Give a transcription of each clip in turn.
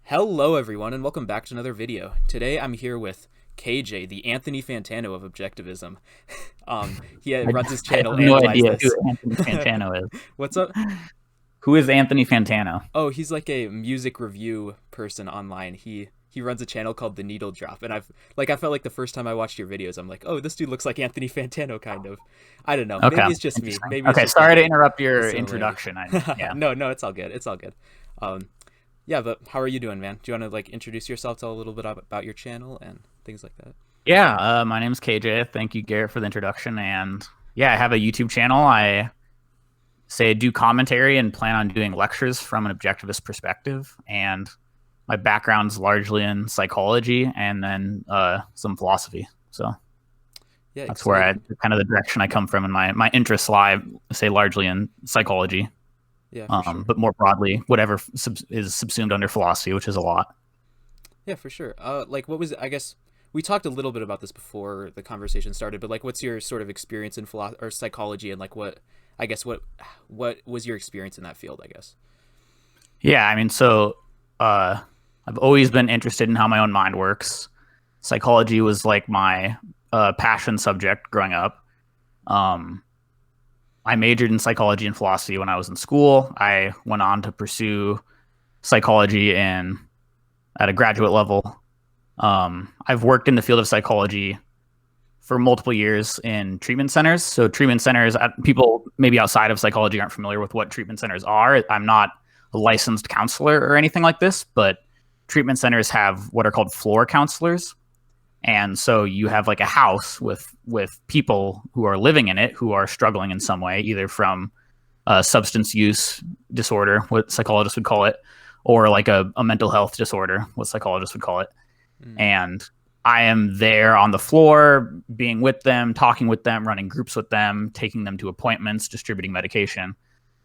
Hello everyone and welcome back to another video. Today I'm here with KJ, the Anthony Fantano of objectivism. He I, runs his I have channel no Analyze idea who This. Anthony Fantano is. What's up? Who is Anthony Fantano? Oh, he's like a music review person online. He runs a channel called The Needle Drop, and I felt like the first time I watched your videos, I'm like, oh, this dude looks like Anthony Fantano, kind of. I don't know. Okay, Maybe it's just me. interesting. Maybe it's Okay, just sorry to interrupt a your similarity. introduction. Yeah. No, it's all good. It's all good. Um, yeah, but how are you doing, man? Do you want to introduce yourself, tell a little bit about your channel and things like that? Yeah, my name's KJ. Thank you, Garrett, for the introduction. And yeah, I have a YouTube channel. I say I do commentary and plan on doing lectures from an objectivist perspective. And my background's largely in psychology and then some philosophy. So Yeah, that's where kind of the direction I come from. And my interests lie, say, largely in psychology. Yeah, for sure. But more broadly, whatever is subsumed under philosophy, which is a lot. Yeah, for sure. What was I guess we talked a little bit about this before the conversation started, but what's your sort of experience in philosophy or psychology, and what was your experience in that field? I guess. Yeah, I mean, so I've always been interested in how my own mind works. Psychology was like my passion subject growing up. Um, I majored in psychology and philosophy when I was in school. I went on to pursue psychology at a graduate level. I've worked in the field of psychology for multiple years in treatment centers. So treatment centers, people maybe outside of psychology aren't familiar with what treatment centers are. I'm not a licensed counselor or anything like this, but treatment centers have what are called floor counselors. And so you have like a house with people who are living in it who are struggling in some way, either from substance use disorder, what psychologists would call it, or like a mental health disorder, what psychologists would call it. Mm. And I am there on the floor, being with them, talking with them, running groups with them, taking them to appointments, distributing medication.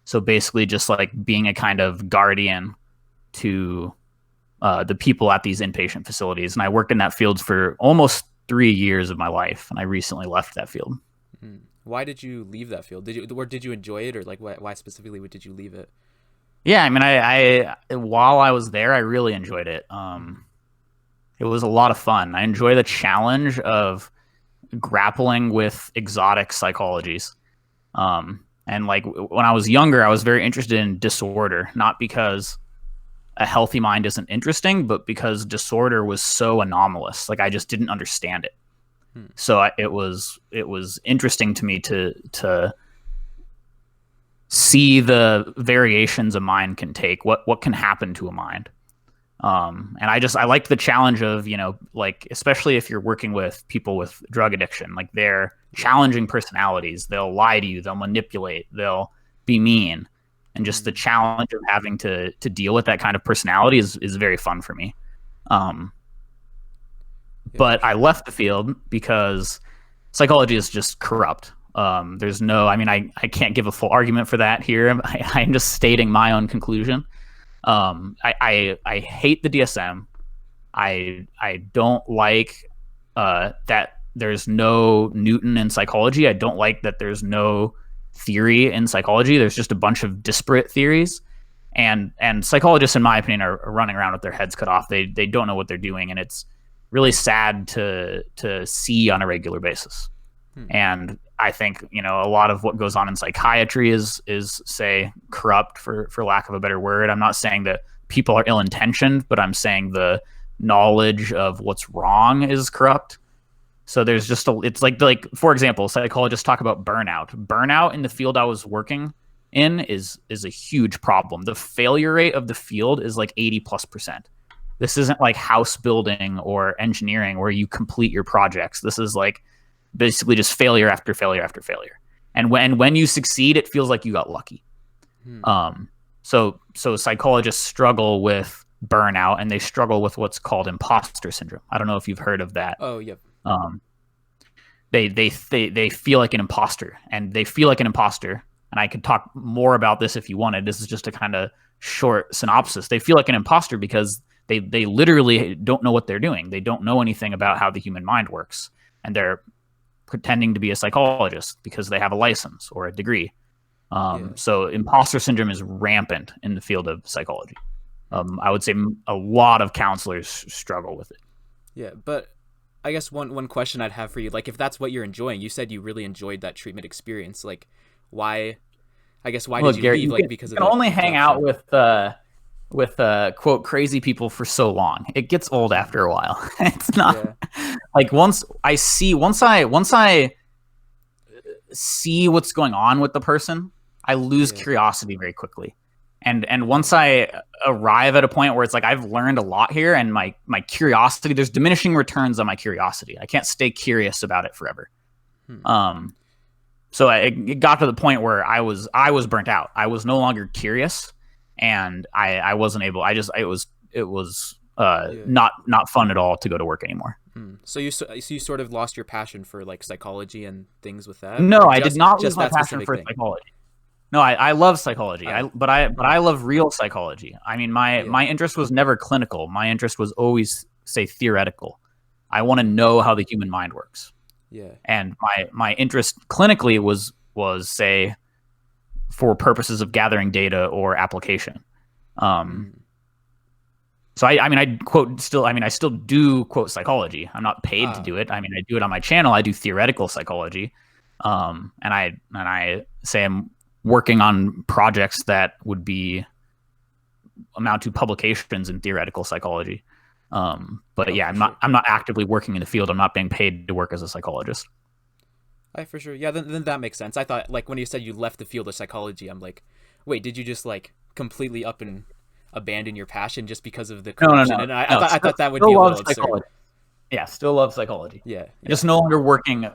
So basically just like being a kind of guardian to the people at these inpatient facilities. And I worked in that field for almost 3 years of my life. And I recently left that field. Mm. Why did you leave that field? Did you enjoy it, or why specifically did you leave it? Yeah, I mean, I while I was there, I really enjoyed it. It was a lot of fun. I enjoy the challenge of grappling with exotic psychologies. And like when I was younger, I was very interested in disorder, not because a healthy mind isn't interesting, but because disorder was so anomalous. Like I just didn't understand it. Hmm. So it was interesting to me to see the variations a mind can take, what can happen to a mind. And I liked the challenge of, like, especially if you're working with people with drug addiction, like they're challenging personalities. They'll lie to you. They'll manipulate. They'll be mean. And just the challenge of having to deal with that kind of personality is very fun for me. But I left the field because psychology is just corrupt. There's no, I mean, I can't give a full argument for that here. I'm just stating my own conclusion. I hate the DSM. I don't like that there's no Newton in psychology. I don't like that there's no theory in psychology. There's just a bunch of disparate theories, and psychologists, in my opinion, are running around with their heads cut off. They don't know what they're doing, and it's really sad to see on a regular basis. And I think a lot of what goes on in psychiatry is say corrupt, for lack of a better word. I'm not saying that people are ill-intentioned, but I'm saying the knowledge of what's wrong is corrupt. So there's just it's like for example, psychologists talk about burnout. Burnout in the field I was working in is a huge problem. The failure rate of the field is like 80+%. This isn't like house building or engineering where you complete your projects. This is like basically just failure after failure after failure. And when you succeed, it feels like you got lucky. So psychologists struggle with burnout, and they struggle with what's called imposter syndrome. I don't know if you've heard of that. Oh, yep. They feel like an imposter, and they feel like an imposter. And I could talk more about this if you wanted. This is just a kind of short synopsis. They feel like an imposter because they literally don't know what they're doing. They don't know anything about how the human mind works, and they're pretending to be a psychologist because they have a license or a degree. So imposter syndrome is rampant in the field of psychology. I would say a lot of counselors struggle with it. Yeah, but I guess one question I'd have for you, like if that's what you're enjoying, you said you really enjoyed that treatment experience. Like, why? I guess why did Look, you Gary, leave? Like because you of can the only hang out corruption. with quote crazy people for so long. It gets old after a while. It's not Yeah, like once I see what's going on with the person, I lose yeah, curiosity very quickly. And once I arrive at a point where it's like I've learned a lot here, and my curiosity, there's diminishing returns on my curiosity. I can't stay curious about it forever. hmm. So it got to the point where I was burnt out. I was no longer curious, and I wasn't able. It was Yeah. not fun at all to go to work anymore. So you sort of lost your passion for like psychology and things with that, No, or I did not lose just my that passion specific for thing. psychology. No, I love psychology. Oh, But I love real psychology. I mean, yeah, my interest was never clinical. My interest was always, say, theoretical. I want to know how the human mind works. yeah, And my interest clinically was say for purposes of gathering data or application. Um, mm. so I mean I quote still I mean I still do quote psychology. I'm not paid to Ah, do it. I mean I do it on my channel. I do theoretical psychology, and I say I'm working on projects that would be amount to publications in theoretical psychology. But oh, yeah, for sure. I'm not actively working in the field. I'm not being paid to work as a psychologist. I for sure. Yeah, then that makes sense. I thought like when you said you left the field of psychology, I'm like, wait, did you just like completely up and abandon your passion just because of the No, corruption? And no. I thought that would be Still a love little absurd. psychology. Yeah, still love psychology. Yeah, Just yeah. no longer working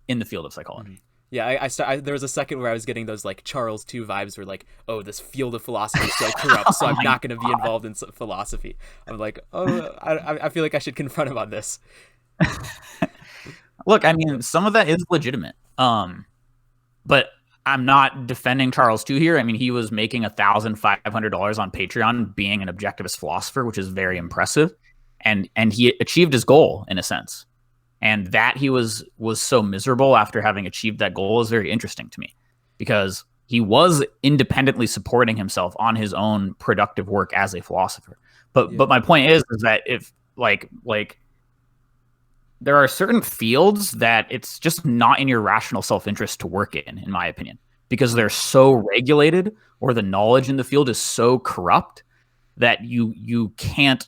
in the field of psychology. Yeah, there was a second where I was getting those like Charles II vibes, where like, oh, this field of philosophy is so corrupt, so Oh I'm my not going to be involved in philosophy. I'm like, oh, I feel like I should confront him on this. Look, I mean, But some of that is legitimate. But I'm not defending Charles II here. I mean, he was making $1,500 on Patreon being an objectivist philosopher, which is very impressive. And he achieved his goal in a sense. And that he was so miserable after having achieved that goal is very interesting to me, because he was independently supporting himself on his own productive work as a philosopher. But yeah, my point is that if like there are certain fields that it's just not in your rational self-interest to work in my opinion, because they're so regulated, or the knowledge in the field is so corrupt that you can't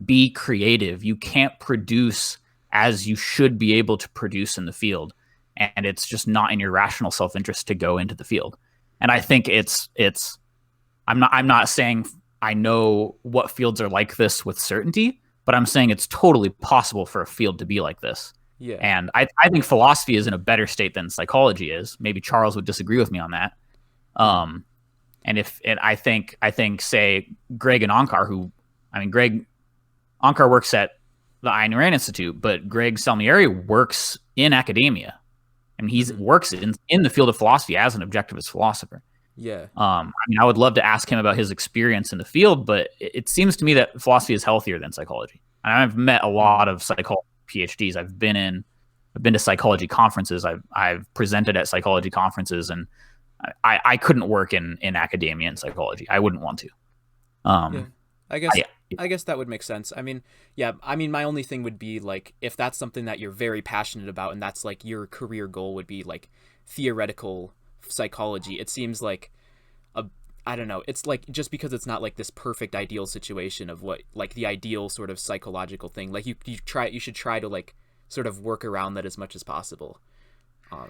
be creative. You can't produce as you should be able to produce in the field. And it's just not in your rational self-interest to go into the field. And I think I'm not saying I know what fields are like this with certainty, but I'm saying it's totally possible for a field to be like this. yeah. And I think philosophy is in a better state than psychology is. Maybe Charles would disagree with me on that. And I think say Greg and Greg Onkar works at the Ayn Rand Institute, but Greg Salmieri works in academia. I mean, he works in the field of philosophy as an objectivist philosopher. Yeah. I mean, I would love to ask him about his experience in the field, but it seems to me that philosophy is healthier than psychology. And I've met a lot of psychology PhDs. I've been to psychology conferences. I've presented at psychology conferences, and I couldn't work in academia and psychology. I wouldn't want to. Yeah. I guess that would make sense. I mean, yeah, I mean my only thing would be like if that's something that you're very passionate about and that's like your career goal would be like theoretical psychology. It seems like I don't know. It's like just because it's not like this perfect ideal situation of what like the ideal sort of psychological thing. Like you should try to like sort of work around that as much as possible.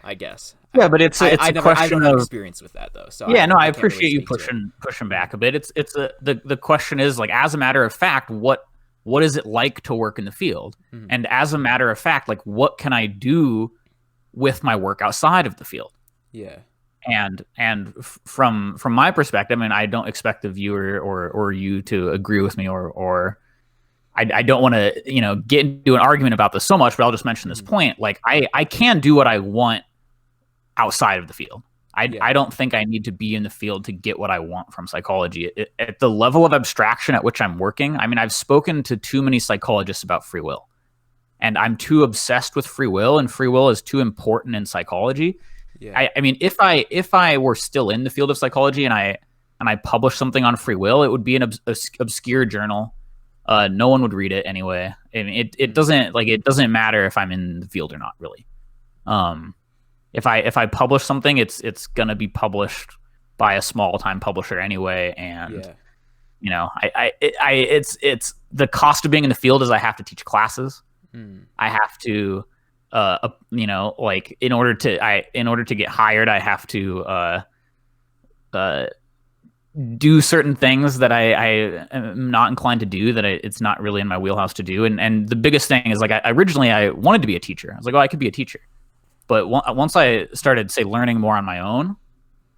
I guess. Yeah, but it's a I question don't have of experience with that though. So yeah. No, I can't really appreciate you speak to it. pushing back a bit. The question is like, as a matter of fact, what is it like to work in the field? Mm-hmm. And as a matter of fact, like what can I do with my work outside of the field? Yeah. And from my perspective, I mean, I don't expect the viewer or you to agree with me, or I don't want to get into an argument about this so much, but I'll just mention this point. Like I can do what I want outside of the field. I don't think I need to be in the field to get what I want from psychology. At the level of abstraction at which I'm working, I mean, I've spoken to too many psychologists about free will, and I'm too obsessed with free will, and free will is too important in psychology. Yeah. I mean, if I were still in the field of psychology and and I publish something on free will, it would be an obscure journal. No one would read it anyway. I mean, it doesn't matter if I'm in the field or not, really. If I publish something, it's gonna be published by a small time publisher anyway, and it's the cost of being in the field is I have to teach classes. I have to, like in order to get hired, I have to do certain things that I am not inclined to do, that it's not really in my wheelhouse to do. And the biggest thing is, like, originally I wanted to be a teacher. I was like, oh, I could be a teacher. But once I started, say, learning more on my own,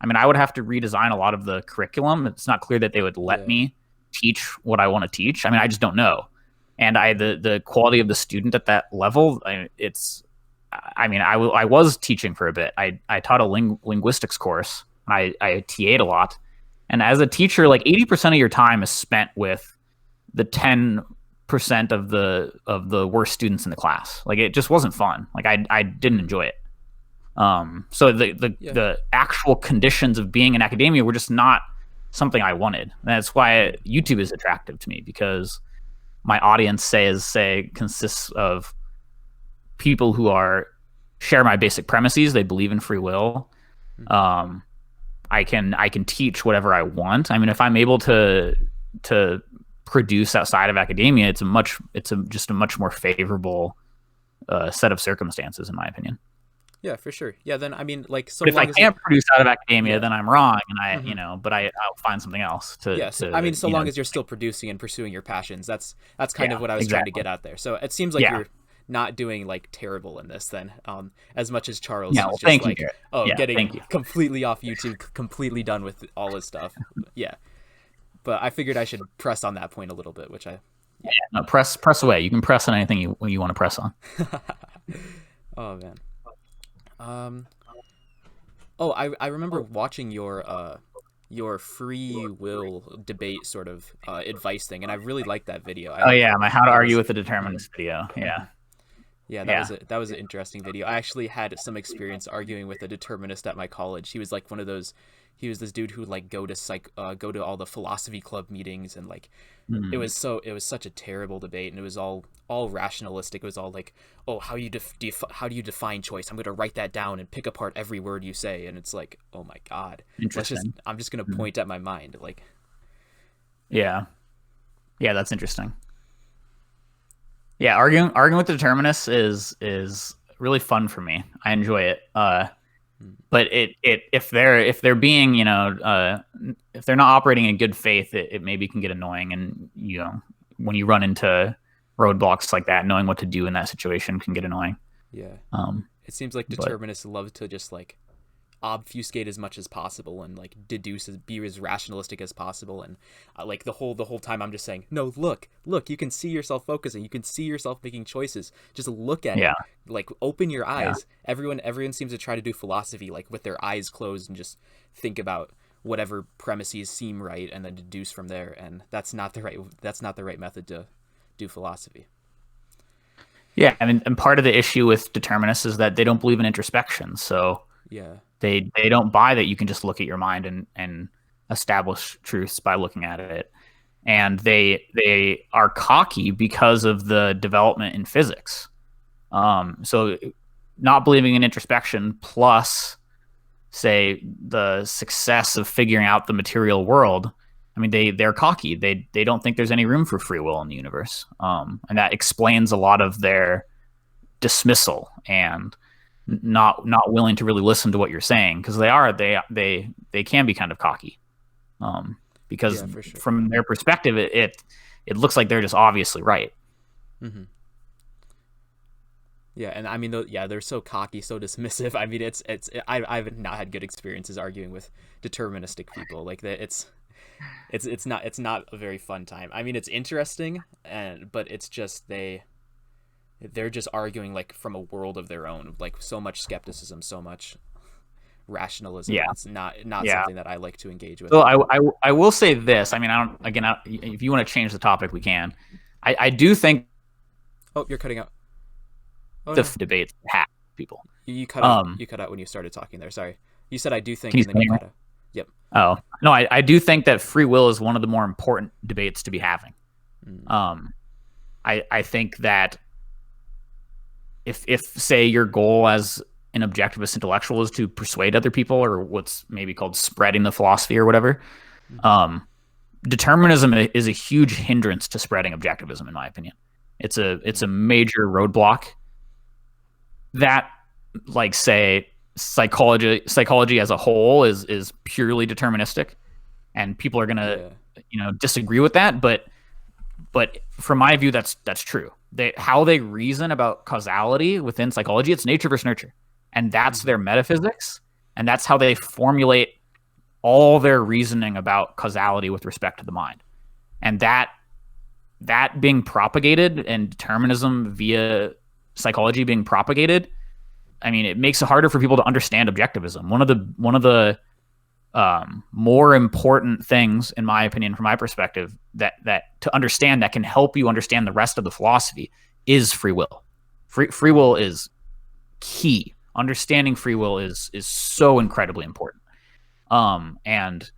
I mean, I would have to redesign a lot of the curriculum. It's not clear that they would let me teach what I want to teach. I mean, I just don't know. And the quality of the student at that level, I was teaching for a bit. I taught a linguistics course. I TA'd a lot. And as a teacher, like 80% of your time is spent with the 10% of the worst students in the class. Like, it just wasn't fun. Like, I didn't enjoy it. So the actual conditions of being in academia were just not something I wanted. And that's why YouTube is attractive to me, because my audience consists of people who share my basic premises. They believe in free will. I can teach whatever I want. I mean, if I'm able to produce outside of academia, it's just a much more favorable set of circumstances, in my opinion. Yeah, for sure. Yeah, then I mean, like, so but if I can't produce out of academia, then I'm wrong, and but I'll find something else to. Yeah, so, I mean, so long as you're still producing and pursuing your passions, that's kind of what I was trying to get out there. So it seems like you're not doing like terrible in this then, as much as Charles is just like, getting completely off YouTube, completely done with all his stuff. Yeah, but I figured I should press on that point a little bit, which press away. You can press on anything you want to press on. Oh man. I remember watching your free will debate sort of advice thing, and I really liked that video. My How to Argue with the Determinist video. That was an interesting video. I actually had some experience arguing with a determinist at my college. He was like he was this dude who like go to all the philosophy club meetings, and like it was such a terrible debate, and it was all rationalistic. It was all like, oh, how do you define choice? I'm going to write that down and pick apart every word you say, and it's like, oh my god, I'm just going to point at my mind, like. Yeah, that's interesting. Yeah, arguing with the determinists is really fun for me. I enjoy it. But if they're being, if they're not operating in good faith, it maybe can get annoying. And when you run into roadblocks like that, knowing what to do in that situation can get annoying. Yeah. It seems like determinists love to just like obfuscate as much as possible and like deduce, be as rationalistic as possible, and like the whole time I'm just saying, no, look, you can see yourself focusing, you can see yourself making choices, just look at it, like open your eyes. Everyone seems to try to do philosophy like with their eyes closed and just think about whatever premises seem right and then deduce from there, and that's not the right method to do philosophy. Yeah, I mean, and part of the issue with determinists is that they don't believe in introspection, so They don't buy that you can just look at your mind and establish truths by looking at it. And they are cocky because of the development in physics. So not believing in introspection plus, say, the success of figuring out the material world, I mean, they're cocky. They don't think there's any room for free will in the universe. And that explains a lot of their dismissal and not willing to really listen to what you're saying, because they can be kind of cocky, because from their perspective it looks like they're just obviously right. Yeah, and I mean, they're so cocky, so dismissive. I mean, I've not had good experiences arguing with deterministic people. Like that, it's not a very fun time. I mean, it's interesting, but it's just they're just arguing like from a world of their own, like so much skepticism, so much rationalism. It's not something that I like to engage with. So I will say this. I mean, if you want to change the topic, we can. I do think. Oh, you're cutting out. Oh, debates have people. You cut out. You cut out when you started talking there. Sorry. You said I do think. And then you cut out. Yep. Oh, no, I do think that free will is one of the more important debates to be having. I think that if say your goal as an objectivist intellectual is to persuade other people, or what's maybe called spreading the philosophy or whatever, determinism is a huge hindrance to spreading objectivism, in my opinion. It's a major roadblock that, like, say, psychology as a whole is purely deterministic, and people are gonna disagree with that, but from my view, that's true. How they reason about causality within psychology, it's nature versus nurture, and that's their metaphysics, and that's how they formulate all their reasoning about causality with respect to the mind. And that being propagated, and determinism via psychology being propagated, I mean, it makes it harder for people to understand objectivism. One of the more important things, in my opinion, from my perspective, that to understand, that can help you understand the rest of the philosophy, is free will. Free will is key. Understanding free will is so incredibly important. And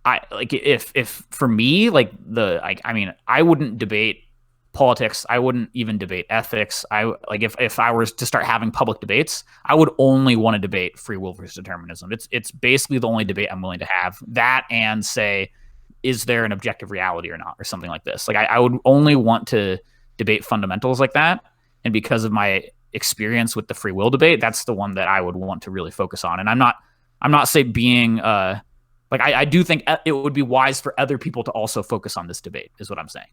I like, if for me, like, I mean, I wouldn't debate politics. I wouldn't even debate ethics. If I were to start having public debates, I would only want to debate free will versus determinism. It's basically the only debate I'm willing to have. That, and say, is there an objective reality or not, or something like this. Like, I would only want to debate fundamentals like that. And because of my experience with the free will debate, that's the one that I would want to really focus on. And I'm not say being I do think it would be wise for other people to also focus on this debate, is what I'm saying,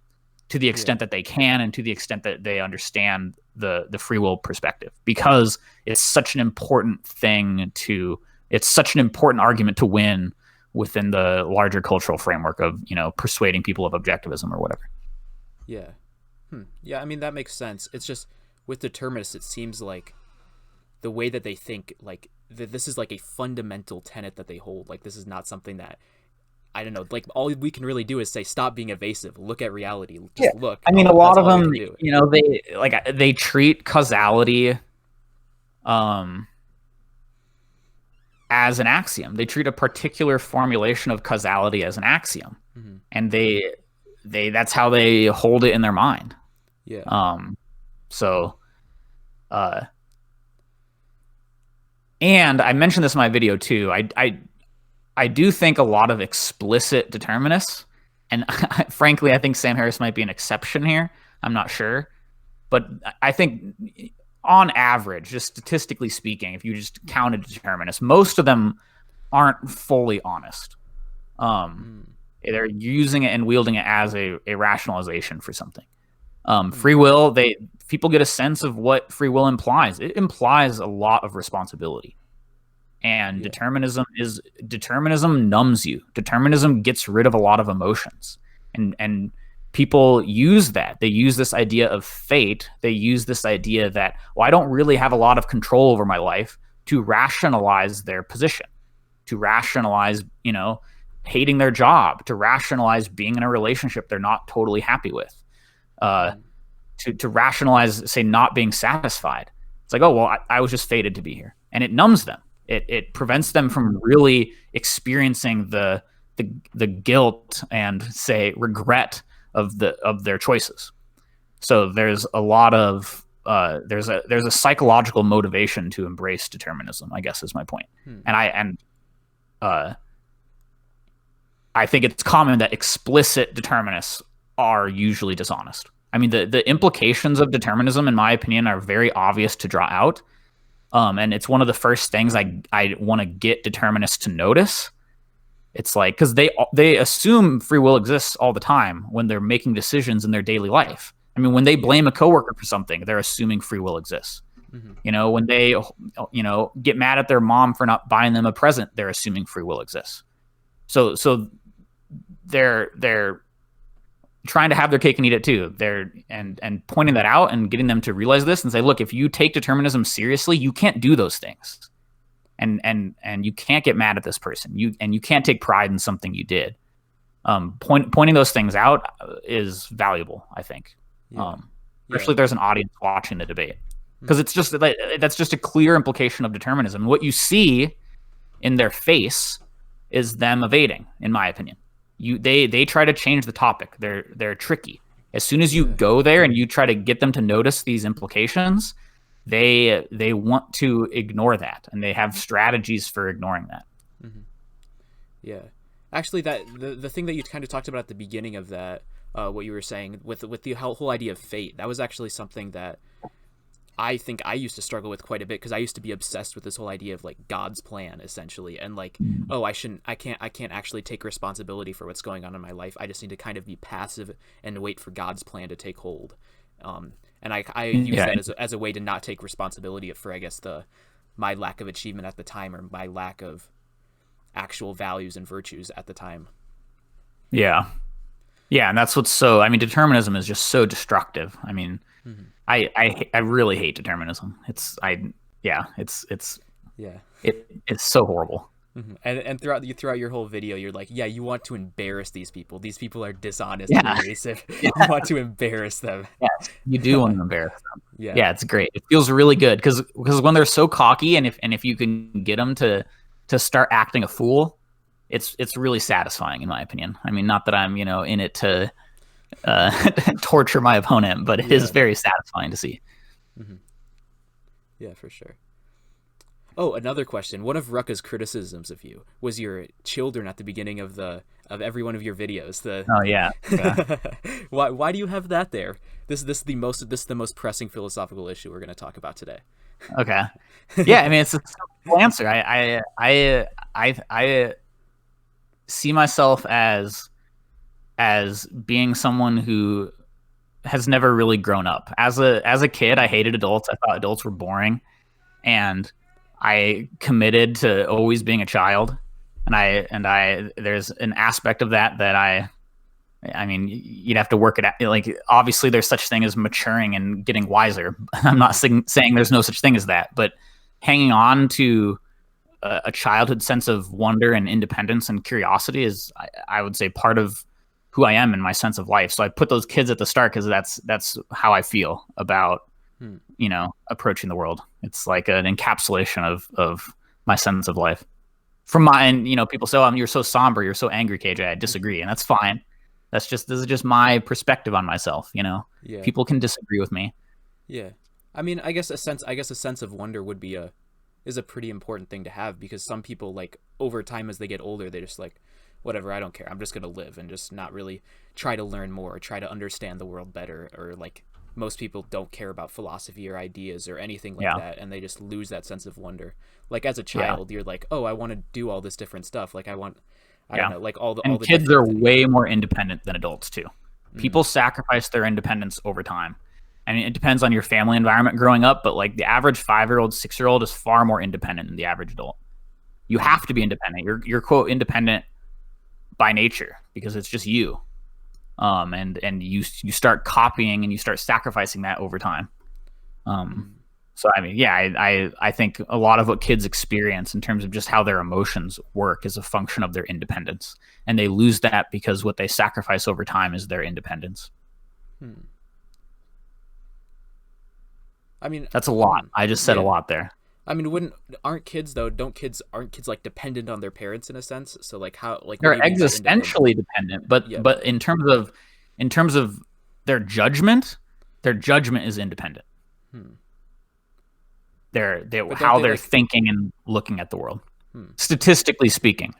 to the extent that they can, and to the extent that they understand the free will perspective, because it's such an important it's such an important argument to win within the larger cultural framework of, persuading people of objectivism or whatever. Yeah. Yeah, I mean, that makes sense. It's just, with determinists, it seems like the way that they think, like, this is like a fundamental tenet that they hold. Like, this is not something that, I don't know, like, all we can really do is say, stop being evasive, look at reality, just look. I mean, a lot of them, they treat causality as an axiom. They treat a particular formulation of causality as an axiom, and that's how they hold it in their mind. Yeah. And I mentioned this in my video too. I do think a lot of explicit determinists, and frankly, I think Sam Harris might be an exception here. I'm not sure, but I think on average, just statistically speaking, if you just counted determinists, most of them aren't fully honest. They're using it and wielding it as a rationalization for something. Free will, people get a sense of what free will implies. It implies a lot of responsibility. And determinism numbs you. Determinism gets rid of a lot of emotions. And people use that. They use this idea of fate. They use this idea that, well, I don't really have a lot of control over my life, to rationalize their position, to rationalize, hating their job, to rationalize being in a relationship they're not totally happy with. To rationalize, say, not being satisfied. It's like, oh, well, I was just fated to be here. And it numbs them. It prevents them from really experiencing the guilt and, say, regret of their choices. So there's a lot of there's a psychological motivation to embrace determinism, I guess, is my point. And I think it's common that explicit determinists are usually dishonest. I mean, the implications of determinism, in my opinion, are very obvious to draw out. And it's one of the first things I want to get determinists to notice. It's like, because they assume free will exists all the time when they're making decisions in their daily life. I mean, when they blame a coworker for something, they're assuming free will exists. When they, get mad at their mom for not buying them a present, they're assuming free will exists. So they're trying to have their cake and eat it too. And pointing that out and getting them to realize this and say, look, if you take determinism seriously, you can't do those things. And you can't get mad at this person. You can't take pride in something you did. Pointing those things out is valuable, I think. Especially if there's an audience watching the debate. Because it's just that's just a clear implication of determinism. What you see in their face is them evading, in my opinion. They try to change the topic. They're tricky. As soon as you go there and you try to get them to notice these implications, they want to ignore that, and they have strategies for ignoring that. Yeah, actually, that the thing that you kind of talked about at the beginning of that, what you were saying with the whole idea of fate, that was actually something that I think I used to struggle with quite a bit, because I used to be obsessed with this whole idea of like God's plan, essentially, and like, oh, I can't actually take responsibility for what's going on in my life. I just need to kind of be passive and wait for God's plan to take hold. And I use that as a way to not take responsibility for, I guess, my lack of achievement at the time, or my lack of actual values and virtues at the time. Yeah, and that's what's so. I mean, determinism is just so destructive. I mean, I really hate determinism. It's so horrible. And throughout your whole video, you're like, yeah, you want to embarrass these people. These people are dishonest and evasive. You want to embarrass them. Yes, you do want to embarrass them. Yeah, it's great. It feels really good because when they're so cocky, and if you can get them to start acting a fool, it's really satisfying, in my opinion. I mean, not that I'm in it to torture my opponent, but it is very satisfying to see. Yeah, for sure. Oh, another question. One of Rucka's criticisms of you was your children at the beginning of every one of your videos. Oh yeah. Why do you have that there? This is the most pressing philosophical issue we're going to talk about today. Okay. Yeah, I mean, it's a simple answer. I see myself as being someone who has never really grown up. As a kid, I hated adults. I thought adults were boring, and I committed to always being a child. And I there's an aspect of that I mean, you'd have to work it out. Like, obviously there's such thing as maturing and getting wiser. I'm not saying there's no such thing as that, but hanging on to a childhood sense of wonder and independence and curiosity is, I would say, part of who I am and my sense of life. So I put those kids at the start because that's how I feel about, approaching the world. It's like an encapsulation of my sense of life. From my, and people say, "Oh, you're so somber, you're so angry, KJ." I disagree, and that's fine. This is just my perspective on myself. Yeah. People can disagree with me. Yeah, I mean, I guess a sense of wonder would be is a pretty important thing to have, because some people, like, over time as they get older, they just like, whatever, I don't care, I'm just gonna live and just not really try to learn more or try to understand the world better, or like most people don't care about philosophy or ideas or anything like that, and they just lose that sense of wonder. Like, as a child, you're like, oh, I want to do all this different stuff, like I don't know, like all the kids are way more independent than adults too. People sacrifice their independence over time. I mean, it depends on your family environment growing up, but like the average 5-year-old, 6-year-old is far more independent than the average adult. You have to be independent. You're quote independent by nature, because it's just you. And you start copying and you start sacrificing that over time. So I mean, yeah, I think a lot of what kids experience in terms of just how their emotions work is a function of their independence, and they lose that because what they sacrifice over time is their independence. I mean, that's a lot. I just said a lot there. I mean, aren't kids like dependent on their parents in a sense? So like, how, like, they're existentially dependent, but in terms of their judgment is independent. How they're thinking and looking at the world. Statistically speaking,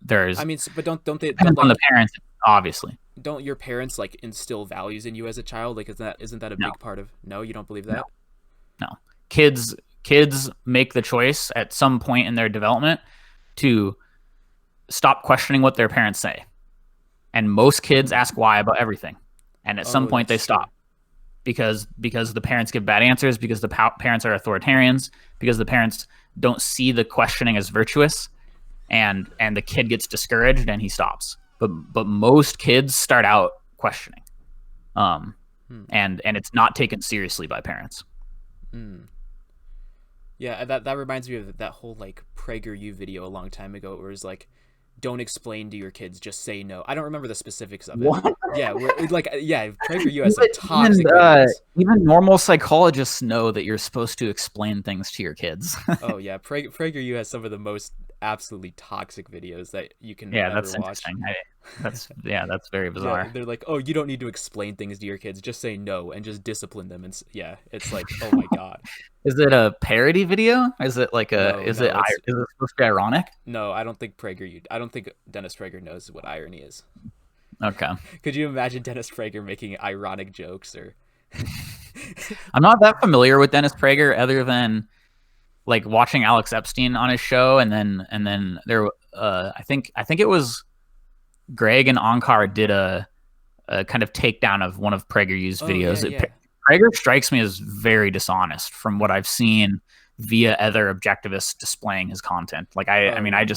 there's. I mean, but don't they depends on the parents, obviously. Don't your parents like instill values in you as a child? Like, isn't that a big part of? No, you don't believe that? No. Kids make the choice at some point in their development to stop questioning what their parents say, and most kids ask why about everything, and at some point they stop. Because the parents give bad answers, because the parents are authoritarians, because the parents don't see the questioning as virtuous, and the kid gets discouraged and he stops. But most kids start out questioning, and it's not taken seriously by parents. Yeah, that reminds me of that whole like PragerU video a long time ago, where it's like, don't explain to your kids, just say no. I don't remember the specifics of it. What? Yeah, PragerU has some toxic videos. Even normal psychologists know that you're supposed to explain things to your kids. Oh yeah, PragerU has some of the most absolutely toxic videos that you can Yeah, ever that's watch. interesting. That's very Yeah, bizarre. they're like, oh, you don't need to explain things to your kids. Just say no and just discipline them. And yeah, it's like, oh my god. Is it a parody video? Is it like No, is it no, it's supposed to be ironic? no. I don't think Dennis Prager knows what irony is. Okay. Could you imagine Dennis Prager making ironic jokes or? I'm not that familiar with Dennis Prager other than like watching Alex Epstein on his show, and then there I think it was Greg and Onkar did a kind of takedown of one of PragerU's Oh yeah, videos. yeah. Prager strikes me as very dishonest from what I've seen via other objectivists displaying his content. Like I mean, yeah.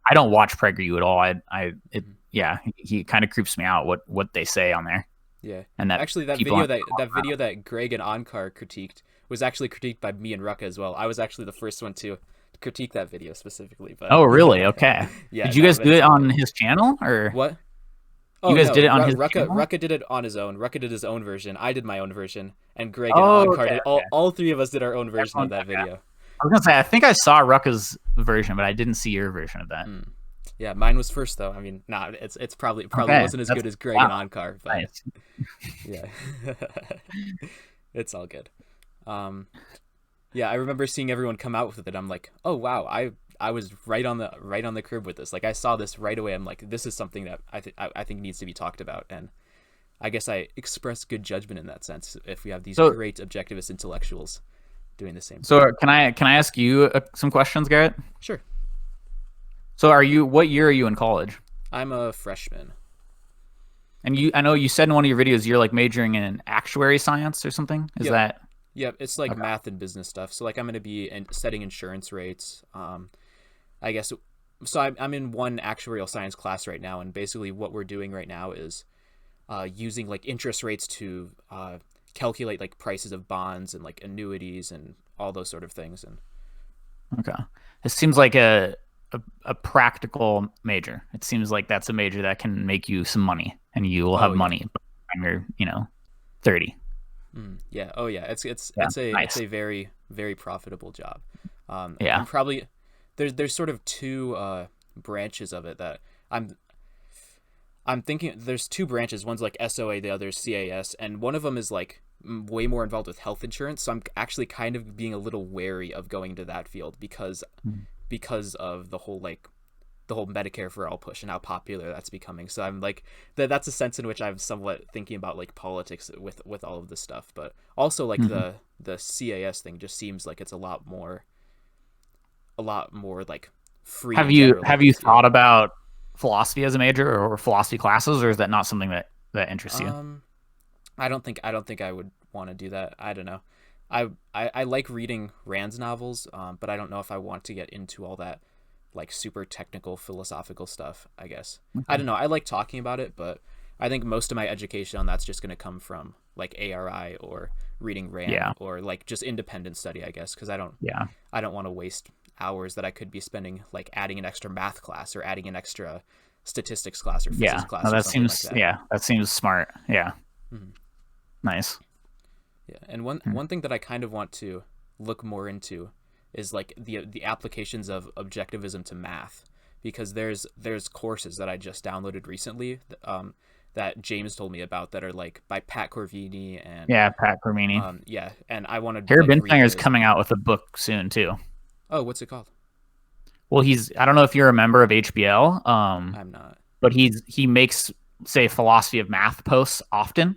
I don't watch PragerU at all. Mhm. Yeah, he kind of creeps me out what they say on there. Yeah, And that actually, that video that Greg and Onkar critiqued was actually critiqued by me and Rucka as well. I was actually the first one to critique that video specifically. But Oh, really? Okay. yeah, Did you no, guys do it on his channel or what? you guys no, did it on his channel? Rucka did it on his own. Rucka did his own version. I did my own version, and Greg and Oh, Onkar okay, did all three of us did our own version of that Okay. video. I was gonna say I think I saw Rucka's version, but I didn't see your version of that. Yeah, mine was first though. I mean, nah, it's probably Okay, wasn't as good as Greg wow. and Onkar, but Nice. yeah, it's all good. Yeah, I remember seeing everyone come out with it. I'm like, oh wow, I was right on the curb with this. Like I saw this right away. I'm like, this is something that I think needs to be talked about. And I guess I express good judgment in that sense. If we have these great objectivist intellectuals doing the same. So can I ask you some questions, Garrett? Sure. So what year are you in college? I'm a freshman. And I know you said in one of your videos you're like majoring in actuary science or something. Is that? Yep, it's like math and business stuff. So like I'm going to be setting insurance rates. I guess so. I'm in one actuarial science class right now, and basically what we're doing right now is using like interest rates to calculate like prices of bonds and like annuities and all those sort of things. And okay, it seems like a practical major. It seems like that's a major that can make you some money, and you will have money when you're 30. Yeah. Oh yeah. It's a very very profitable job. Yeah. I'm probably there's sort of two branches of it that I'm thinking. There's two branches. One's like SOA, the other is CAS, and one of them is like way more involved with health insurance. So I'm actually kind of being a little wary of going to that field because of the whole Medicare for all push and how popular that's becoming. So I'm like that's a sense in which I'm somewhat thinking about like politics with all of this stuff, but also like the CAS thing just seems like it's a lot more like free. Have you thought about philosophy as a major or philosophy classes, or is that not something that interests you? I don't think I would want to do that. I don't know. I like reading Rand's novels, but I don't know if I want to get into all that like super technical philosophical stuff, I guess. I don't know. I like talking about it, but I think most of my education on that's just going to come from like ARI or reading Rand or like just independent study, I guess, because I don't want to waste hours that I could be spending like adding an extra math class or adding an extra statistics class or physics class. No, that seems like that. That seems smart. Yeah. Nice. Yeah, and one thing that I kind of want to look more into is like the applications of objectivism to math, because there's courses that I just downloaded recently that James told me about that are like by Pat Corvini and Pat Corvini. And I wanted Harry Binswanger's coming out with a book soon too. Oh, what's it called? Well, I don't know if you're a member of HBL. I'm not. But he makes, say, philosophy of math posts often,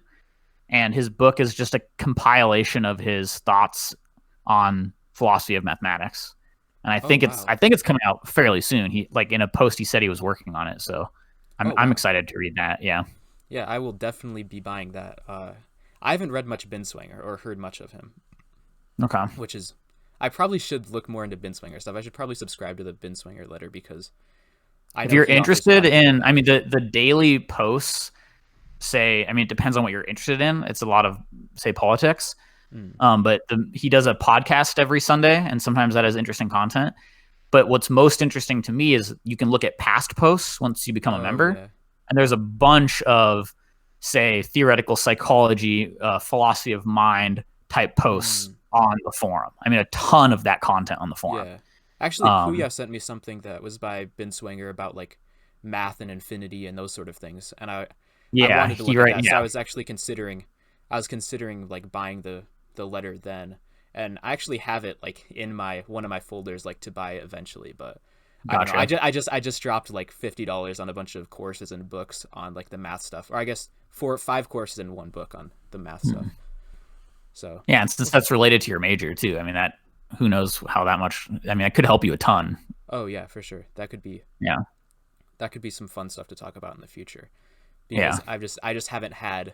and his book is just a compilation of his thoughts on philosophy of mathematics. And I think it's coming out fairly soon. He like in a post he said he was working on it, so I'm excited to read that. Yeah. Yeah, I will definitely be buying that. I haven't read much Binswanger or heard much of him. Okay. Which is, I probably should look more into Binswanger stuff. I should probably subscribe to the Binswanger letter because if you're interested in, I mean, the daily posts say, I mean, it depends on what you're interested in. It's a lot of, say, politics. But he does a podcast every Sunday, and sometimes that has interesting content. But what's most interesting to me is you can look at past posts once you become a member, and there's a bunch of, say, theoretical psychology, philosophy of mind type posts on the forum. I mean, a ton of that content on the forum. Actually, Um, Puya sent me something that was by Binswanger about like math and infinity and those sort of things, and I yeah, wanted to he look at right, that. So yeah, I was considering like buying the letter then, and I actually have it like in my one of my folders like to buy eventually, but I don't know. gotcha. I just dropped like $50 on a bunch of courses and books on like the math stuff, or I guess 5 courses and one book on the math Hmm. stuff. So Yeah, and since that's related to your major too, I mean that who knows how that much. I mean, it could help you a ton. oh yeah, for sure. Yeah, That could be some fun stuff to talk about in the future because yeah, I just haven't had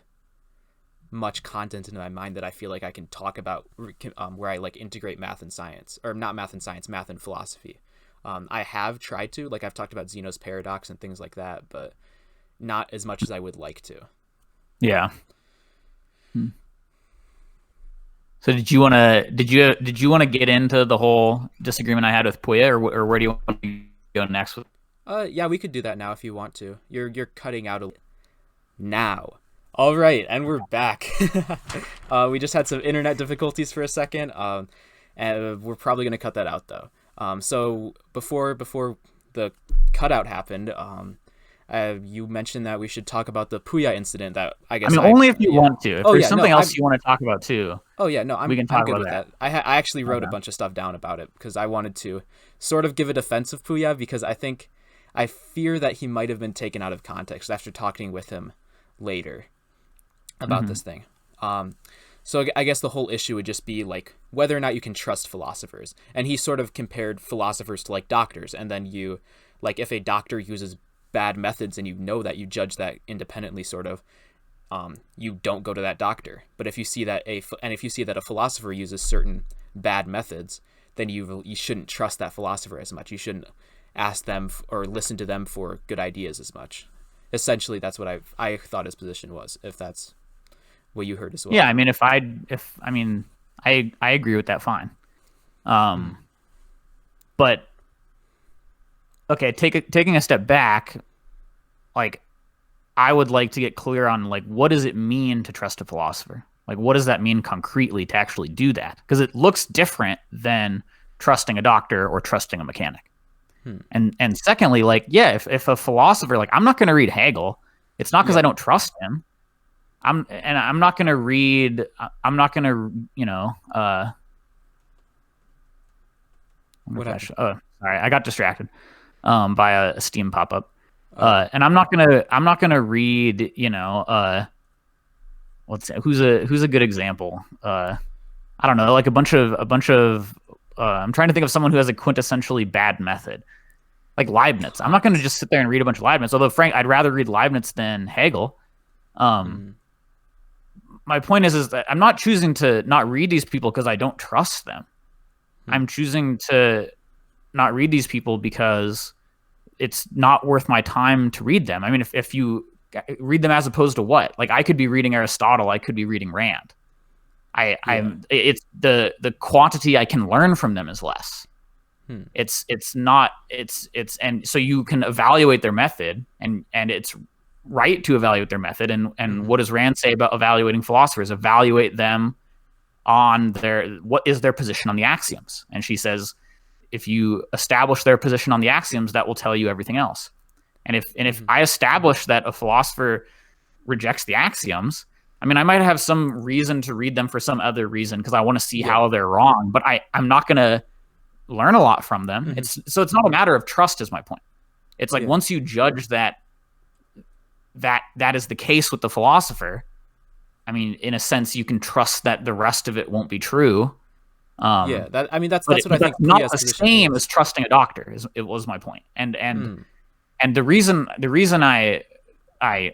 much content in my mind that I feel like I can talk about where I like integrate math and science, or not math and science, math and philosophy. I have tried to, like I've talked about Zeno's paradox and things like that, but not as much as I would like to. yeah. Hmm. So did you want to get into the whole disagreement I had with Puya, or where do you want to go next with? Yeah, we could do that now if you want to. You're cutting out a now. All right, and we're back. We just had some internet difficulties for a second, and we're probably gonna cut that out though. So before the cutout happened, you mentioned that we should talk about the Puya incident. That I I guess mean, I only if you yeah. want to. If Oh there's yeah, something no, else you want to talk about too, oh yeah, no, we can I'm talk good about with that. that. I actually wrote a Okay. bunch of stuff down about it because I wanted to sort of give a defense of Puya because I fear that he might have been taken out of context after talking with him later about Hmm. this thing. So I guess the whole issue would just be like whether or not you can trust philosophers. And he sort of compared philosophers to like doctors, and then you like if a doctor uses bad methods and you know that, you judge that independently sort of, you don't go to that doctor. But if you see that a philosopher uses certain bad methods, then you shouldn't trust that philosopher as much. You shouldn't ask them or listen to them for good ideas as much. Essentially, that's what I thought his position was. If that's what you heard as Yeah, well. I mean, if I mean, I agree with that. Fine. Hmm. Um, but okay, taking a step back, like I would like to get clear on like what does it mean to trust a philosopher? Like what does that mean concretely to actually do that? Because it looks different than trusting a doctor or trusting a mechanic. Hmm. And secondly, like yeah, if a philosopher, like I'm not going to read Hegel. It's not because I Yeah. don't trust him. I'm not going to read. I'm not going to wonder What if I happened? should. Oh, sorry, I got distracted by a Steam pop up. Oh. And I'm not gonna read. Let's say who's a good example. I don't know, like a bunch of. I'm trying to think of someone who has a quintessentially bad method, like Leibniz. I'm not going to Kant. just sit there and read a bunch of Leibniz. Although, Frank, I'd rather read Leibniz than Hegel. Um, Hmm. my point is that I'm not choosing to not read these people because I don't trust them. Hmm. I'm choosing to not read these people because it's not worth my time to read them. I mean, if you read them as opposed to what? Like I could be reading Aristotle, I could be reading Rand. Yeah. It's the quantity I can learn from them is less. Hmm. It's not it's and so you can evaluate their method and it's right to evaluate their method and Hmm. what does Rand say about evaluating philosophers? Evaluate them on what is their position on the axioms. And she says if you establish their position on the axioms, that will tell you everything else. And if Hmm. I establish that a philosopher rejects the axioms, I mean, I might have some reason to read them for some other reason because I want to see Yeah. how they're wrong, but I'm not going to learn a lot from them. Hmm. It's not a matter of trust is my point. It's like Yeah. once you judge that is the case with the philosopher, I mean, in a sense, you can trust that the rest of it won't be true. Yeah. Um, That I mean but, that's what I that's think not Puya's the position same as is. trusting a doctor. It was my point, and Hmm. and the reason I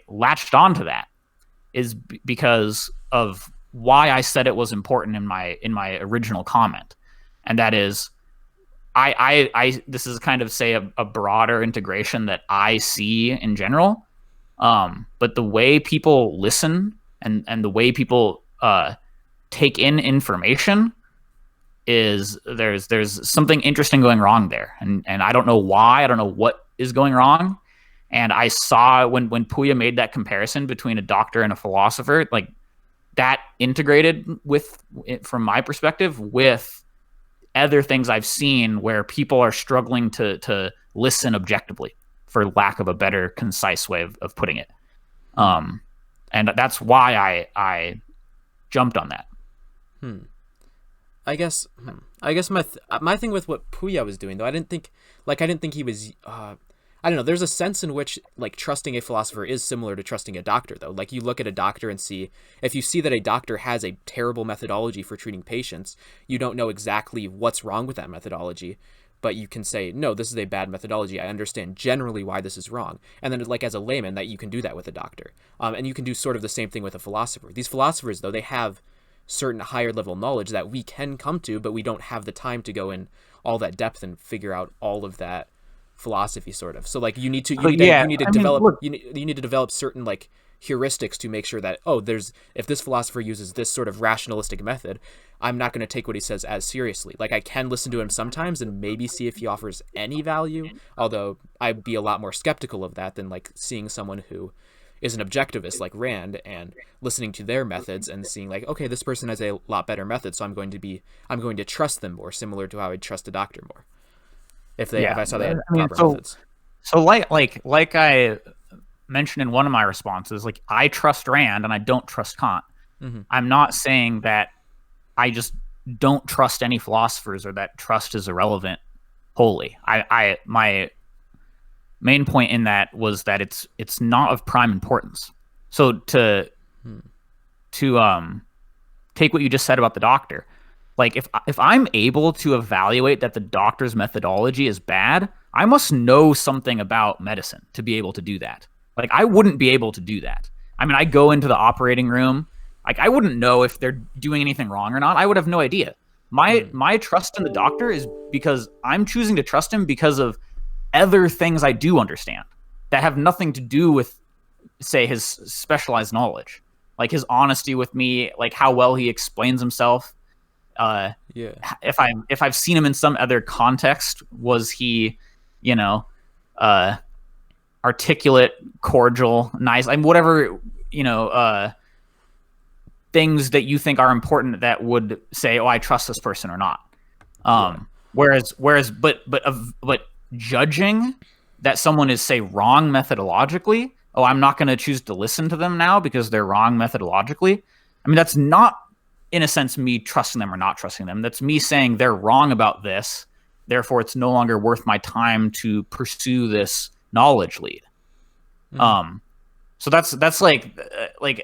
latched onto that is because of why I said it was important in my original comment, and that is I this is kind of say a broader integration that I see in general. But the way people listen and the way people take in information is there's something interesting going wrong there, and I don't know why. I don't know what is going wrong. And I saw when Puya made that comparison between a doctor and a philosopher, like that integrated with, from my perspective, with other things I've seen where people are struggling to listen objectively, for lack of a better concise way of putting it. And that's why I jumped on that. I guess my thing with what Puya was doing, though, I didn't think he was I don't know, there's a sense in which like trusting a philosopher is similar to trusting a doctor, though. Like, you look at a doctor and see, if you see that a doctor has a terrible methodology for treating patients, you don't know exactly what's wrong with that methodology, but you can say, no, this is a bad methodology. I understand generally why this is wrong. And then, like, as a layman, that you can do that with a doctor. And you can do sort of the same thing with a philosopher. These philosophers, though, they have certain higher level knowledge that we can come to, but we don't have the time to go in all that depth and figure out all of that philosophy, sort of. So like, you need to develop certain like heuristics to make sure that, if this philosopher uses this sort of rationalistic method, I'm not going to take what he says as seriously. Like, I can listen to him sometimes and maybe see if he offers any value, although I'd be a lot more skeptical of that than like seeing someone who is an objectivist like Rand and listening to their methods and seeing like, okay, this person has a lot better method, so I'm going to trust them more, similar to how I'd trust a doctor more if I saw they had proper methods. So like I mentioned in one of my responses, like, I trust Rand and I don't trust Kant. I'm not saying that I just don't trust any philosophers or that trust is irrelevant wholly. My main point in that was that it's not of prime importance. So to take what you just said about the doctor, like, if I'm able to evaluate that the doctor's methodology is bad, I must know something about medicine to be able to do that. Like, I wouldn't be able to do that. I mean, I go into the operating room, like, I wouldn't know if they're doing anything wrong or not. I would have no idea. My trust in the doctor is because I'm choosing to trust him because of other things I do understand that have nothing to do with, say, his specialized knowledge, like his honesty with me, like how well he explains himself. If I've seen him in some other context, was he, articulate, cordial, nice, I mean, whatever, things that you think are important that would say, oh, I trust this person or not. Whereas, but judging that someone is, say, wrong methodologically, oh, I'm not going to choose to listen to them now because they're wrong methodologically. I mean, that's not, in a sense, me trusting them or not trusting them. That's me saying they're wrong about this, therefore it's no longer worth my time to pursue this knowledge lead. So that's like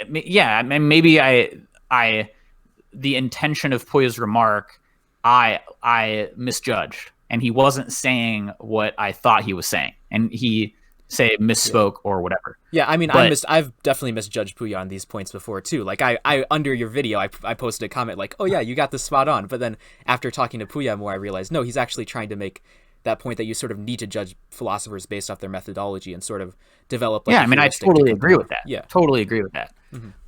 maybe the intention of Puya's remark, I misjudged, and he wasn't saying what I thought he was saying, and he misspoke or whatever. Yeah, I mean, I've definitely misjudged Puya on these points before too. Like, I under your video, I posted a comment like, oh yeah, you got this spot on. But then after talking to Puya more, I realized, no, he's actually trying to make that point that you sort of need to judge philosophers based off their methodology and sort of develop. Like, I mean, I totally agree with that. Yeah, totally agree with that.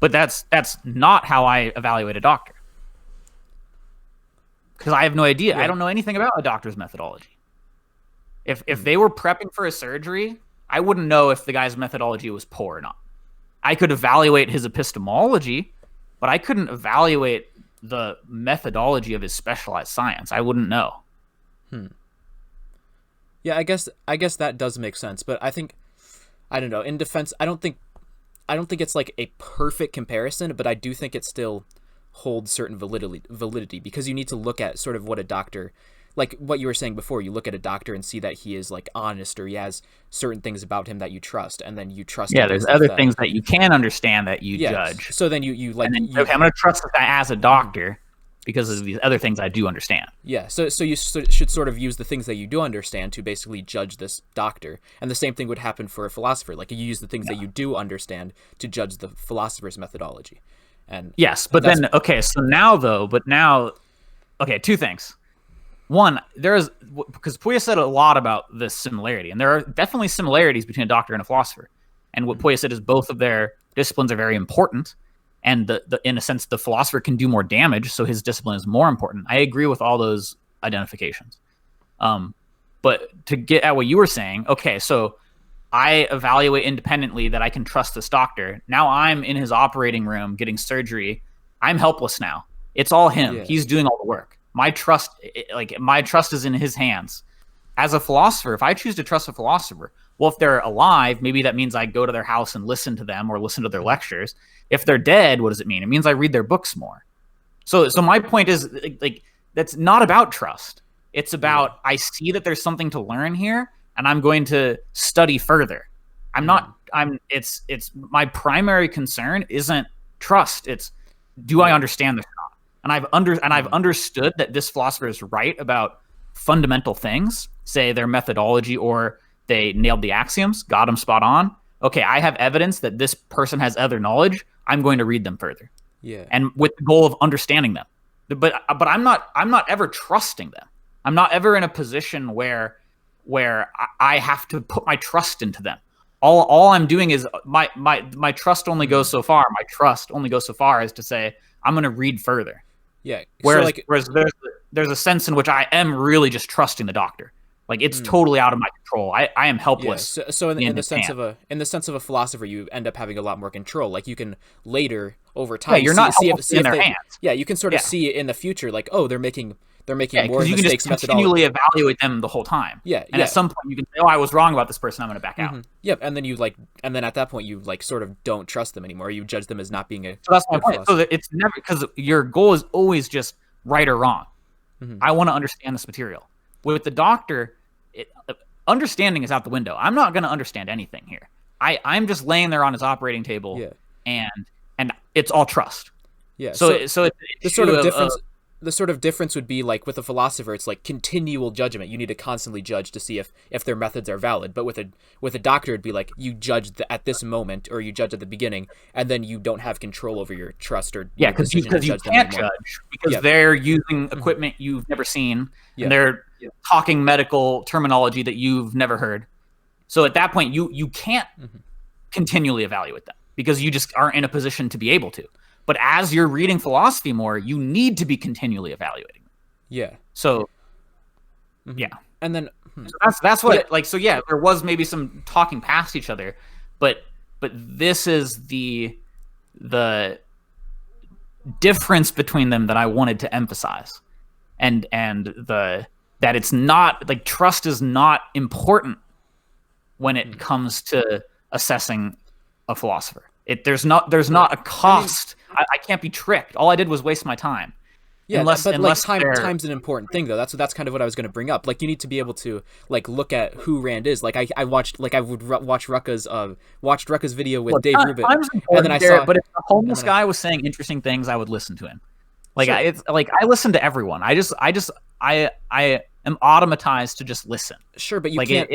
But that's not how I evaluate a doctor, because I have no idea. I don't know anything about a doctor's methodology. If they were prepping for a surgery, I wouldn't know if the guy's methodology was poor or not. I could evaluate his epistemology, but I couldn't evaluate the methodology of his specialized science. I wouldn't know. Yeah, I guess that does make sense, but I think, I don't know, in defense, I don't think it's like a perfect comparison, but I do think it still holds certain validity, because you need to look at sort of what a doctor, like what you were saying before, you look at a doctor and see that he is like honest, or he has certain things about him that you trust, and then you trust him. There's other things that you can understand that you judge. So then you like, and then, okay, I'm going to trust this guy as a doctor because of these other things I do understand. Yeah, so you should sort of use the things that you do understand to basically judge this doctor. And the same thing would happen for a philosopher. Like, you use the things that you do understand to judge the philosopher's methodology. And yes, but then, okay, two things. One, because Puya said a lot about this similarity, and there are definitely similarities between a doctor and a philosopher. And what Puya said is both of their disciplines are very important, and in a sense, the philosopher can do more damage, so his discipline is more important. I agree with all those identifications. But to get at what you were saying, okay, so I evaluate independently that I can trust this doctor. Now I'm in his operating room getting surgery. I'm helpless now. It's all him. Yeah. He's doing all the work. My trust, my trust is in his hands. As a philosopher, if I choose to trust a philosopher, well, if they're alive, maybe that means I go to their house and listen to them or listen to their lectures. If they're dead, what does it mean? It means I read their books more. So my point is, like that's not about trust. It's about I see that there's something to learn here, and I'm going to study further. It's my primary concern isn't trust. It's do I understand this? And I've understood that this philosopher is right about fundamental things, say their methodology, or they nailed the axioms, got them spot on. Okay, I have evidence that this person has other knowledge. I'm going to read them further. Yeah. And with the goal of understanding them. But I'm not ever trusting them. I'm not ever in a position where I have to put my trust into them. All I'm doing is my trust only goes so far. My trust only goes so far as to say I'm going to read further. Yeah. Whereas there's a sense in which I am really just trusting the doctor. Like it's totally out of my control. I am helpless. Yeah. So in the sense of a philosopher, you end up having a lot more control. Like you can later over time. Yeah, you're not see if their hands. Yeah, you can sort of see in the future, like, oh, they're making more mistakes. You can just continually evaluate them the whole time. Yeah. And at some point you can say, oh, I was wrong about this person. I'm going to back out. Yep. And then at that point you like sort of don't trust them anymore. You judge them as not being a. So that's my point. So it's never, because your goal is always just right or wrong. I want to understand this material. With the doctor, understanding is out the window. I'm not going to understand anything here. I'm just laying there on his operating table, and it's all trust. Yeah. So the sort of difference would be like with a philosopher, it's like continual judgment. You need to constantly judge to see if their methods are valid. But with a doctor, it'd be like you judge at this moment, or you judge at the beginning, and then you don't have control over your trust or because you can't judge because they're using equipment you've never seen, and they're talking medical terminology that you've never heard. So at that point, you can't continually evaluate them because you just aren't in a position to be able to. But as you're reading philosophy more, you need to be continually evaluating them. Yeah. So, yeah. And then so that's what there was maybe some talking past each other, but this is the difference between them that I wanted to emphasize, and that it's not like trust is not important when it comes to assessing a philosopher. There's not a cost. I can't be tricked. All I did was waste my time. Yeah, unless time's an important thing though. That's kind of what I was going to bring up. Like you need to be able to like look at who Rand is. Like I watched watch Rucka's video with Dave Rubin, and then I saw. But if the homeless guy was saying interesting things, I would listen to him. Like I listen to everyone. I am automatized to just listen. Sure, but you can't.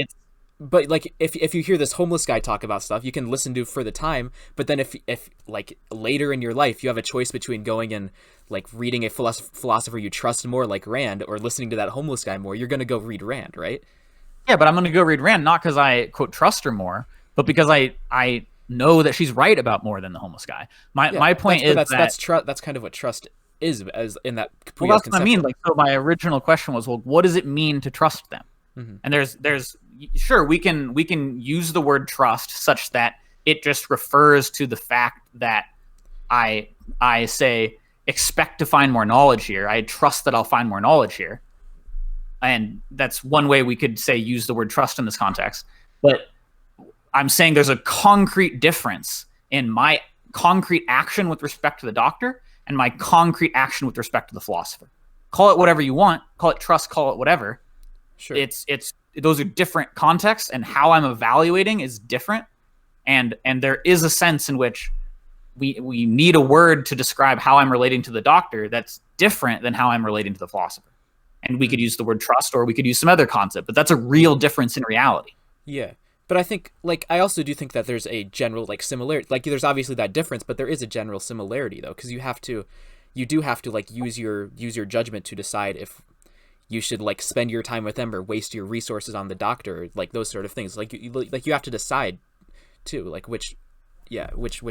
But like if you hear this homeless guy talk about stuff, you can listen to for the time. But then if like later in your life you have a choice between going and like reading a philosopher you trust more like Rand or listening to that homeless guy more, you're gonna go read Rand, right? Yeah, but I'm gonna go read Rand not because I quote trust her more, but because I know that she's right about more than the homeless guy. My point is that's kind of what trust is, as in that. Well, that's what I mean. Like, so my original question was, well, what does it mean to trust them? And there's sure we can use the word trust such that it just refers to the fact that I say expect to find more knowledge here. I trust that I'll find more knowledge here, and that's one way we could say use the word trust in this context. But I'm saying there's a concrete difference in my concrete action with respect to the doctor and my concrete action with respect to the philosopher. Call it whatever you want. Call it trust. Call it whatever. Sure. It's those are different contexts, and how I'm evaluating is different. And there is a sense in which we need a word to describe how I'm relating to the doctor that's different than how I'm relating to the philosopher. And we could use the word trust, or we could use some other concept, but that's a real difference in reality. Yeah. But I think, like, I also do think that there's a general, like, similarity. Like, there's obviously that difference, but there is a general similarity, though, because you do have to, like, use your judgment to decide if you should, like, spend your time with them or waste your resources on the doctor, like, those sort of things. Like, you have to decide, too, like, which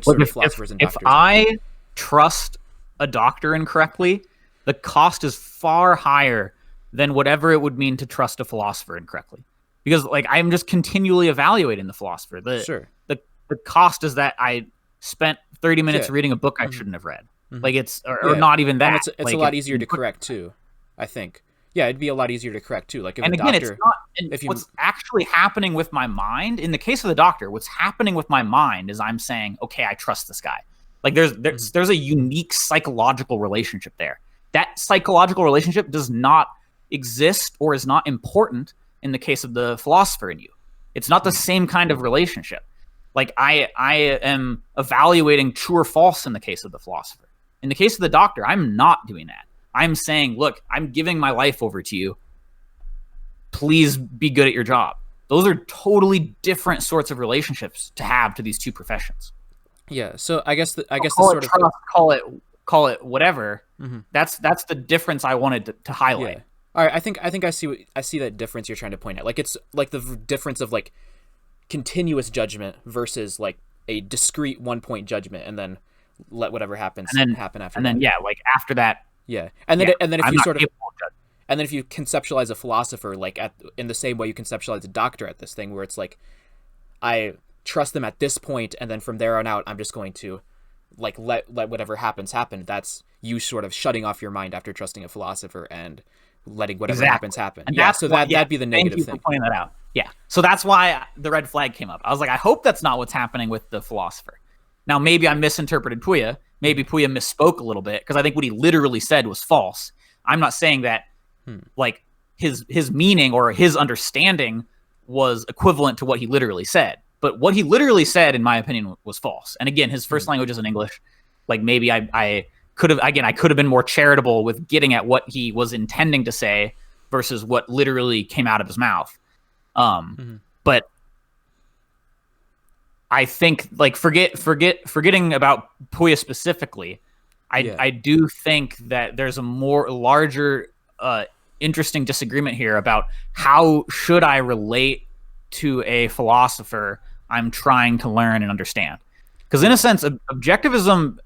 sort of philosophers and doctors. If I trust a doctor incorrectly, the cost is far higher than whatever it would mean to trust a philosopher incorrectly. Because, like, I'm just continually evaluating the philosopher. The cost is that I spent 30 minutes reading a book I shouldn't have read. Like, it's or not even that. And it's a lot easier to correct too. I think. Yeah, it'd be a lot easier to correct too. Like if And a again, doctor, it's not. if you, What's actually happening with my mind in the case of the doctor? What's happening with my mind is I'm saying, okay, I trust this guy. Like there's a unique psychological relationship there. That psychological relationship does not exist or is not important in the case of the philosopher in you. It's not the same kind of relationship. Like I am evaluating true or false in the case of the philosopher. In the case of the doctor, I'm not doing that. I'm saying, look, I'm giving my life over to you. Please be good at your job. Those are totally different sorts of relationships to have to these two professions. yeah. So I guess the Call sort it of trust, call it whatever. That's the difference I wanted to highlight. yeah. All right, I think I see that difference you're trying to point at. Like it's like the difference of like continuous judgment versus like a discrete 1-point judgment, and then let whatever happens happen after. And then like after that, yeah, and then if I'm you not sort of capable of judging. and then if you conceptualize a philosopher like in the same way you conceptualize a doctor at this thing, where it's like I trust them at this point, and then from there on out, I'm just going to like let whatever happens happen. That's you sort of shutting off your mind after trusting a philosopher and letting whatever happens happen. And yeah, so that'd be the negative thank you thing. for pointing that out. Yeah, so that's why the red flag came up. I was like, I hope that's not what's happening with the philosopher. Now, maybe I misinterpreted Puya. Maybe Puya misspoke a little bit because I think what he literally said was false. I'm not saying that like his meaning or his understanding was equivalent to what he literally said. But what he literally said, in my opinion, was false. And again, his first language isn't English. Like maybe I could have been more charitable with getting at what he was intending to say versus what literally came out of his mouth. But I think like forgetting about Puya specifically, I do think that there's a larger interesting disagreement here about how should I relate to a philosopher I'm trying to learn and understand. Because in a sense, objectivism,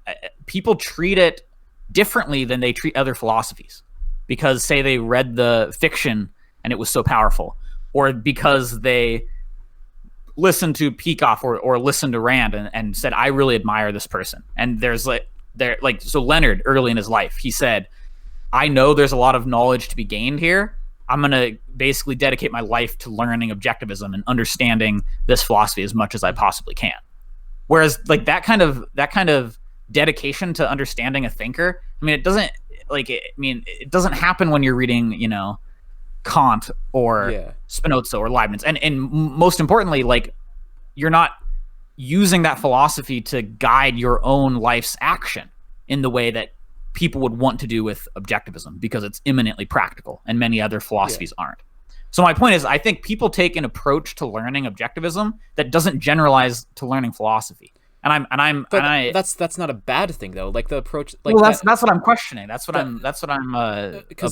people treat it differently than they treat other philosophies. Because say they read the fiction and it was so powerful, or because they listened to Peikoff or listened to Rand and said, I really admire this person. And so Leonard early in his life, he said, I know there's a lot of knowledge to be gained here. I'm going to basically dedicate my life to learning objectivism and understanding this philosophy as much as I possibly can. Whereas like that kind of dedication to understanding a thinker, I mean, it doesn't happen when you're reading, Kant or Spinoza or Leibniz. And most importantly, like you're not using that philosophy to guide your own life's action in the way that people would want to do with objectivism, because it's eminently practical and many other philosophies aren't. So my point is, I think people take an approach to learning objectivism that doesn't generalize to learning philosophy. That's not a bad thing though. Like the approach, like that's what I'm questioning. That's what I'm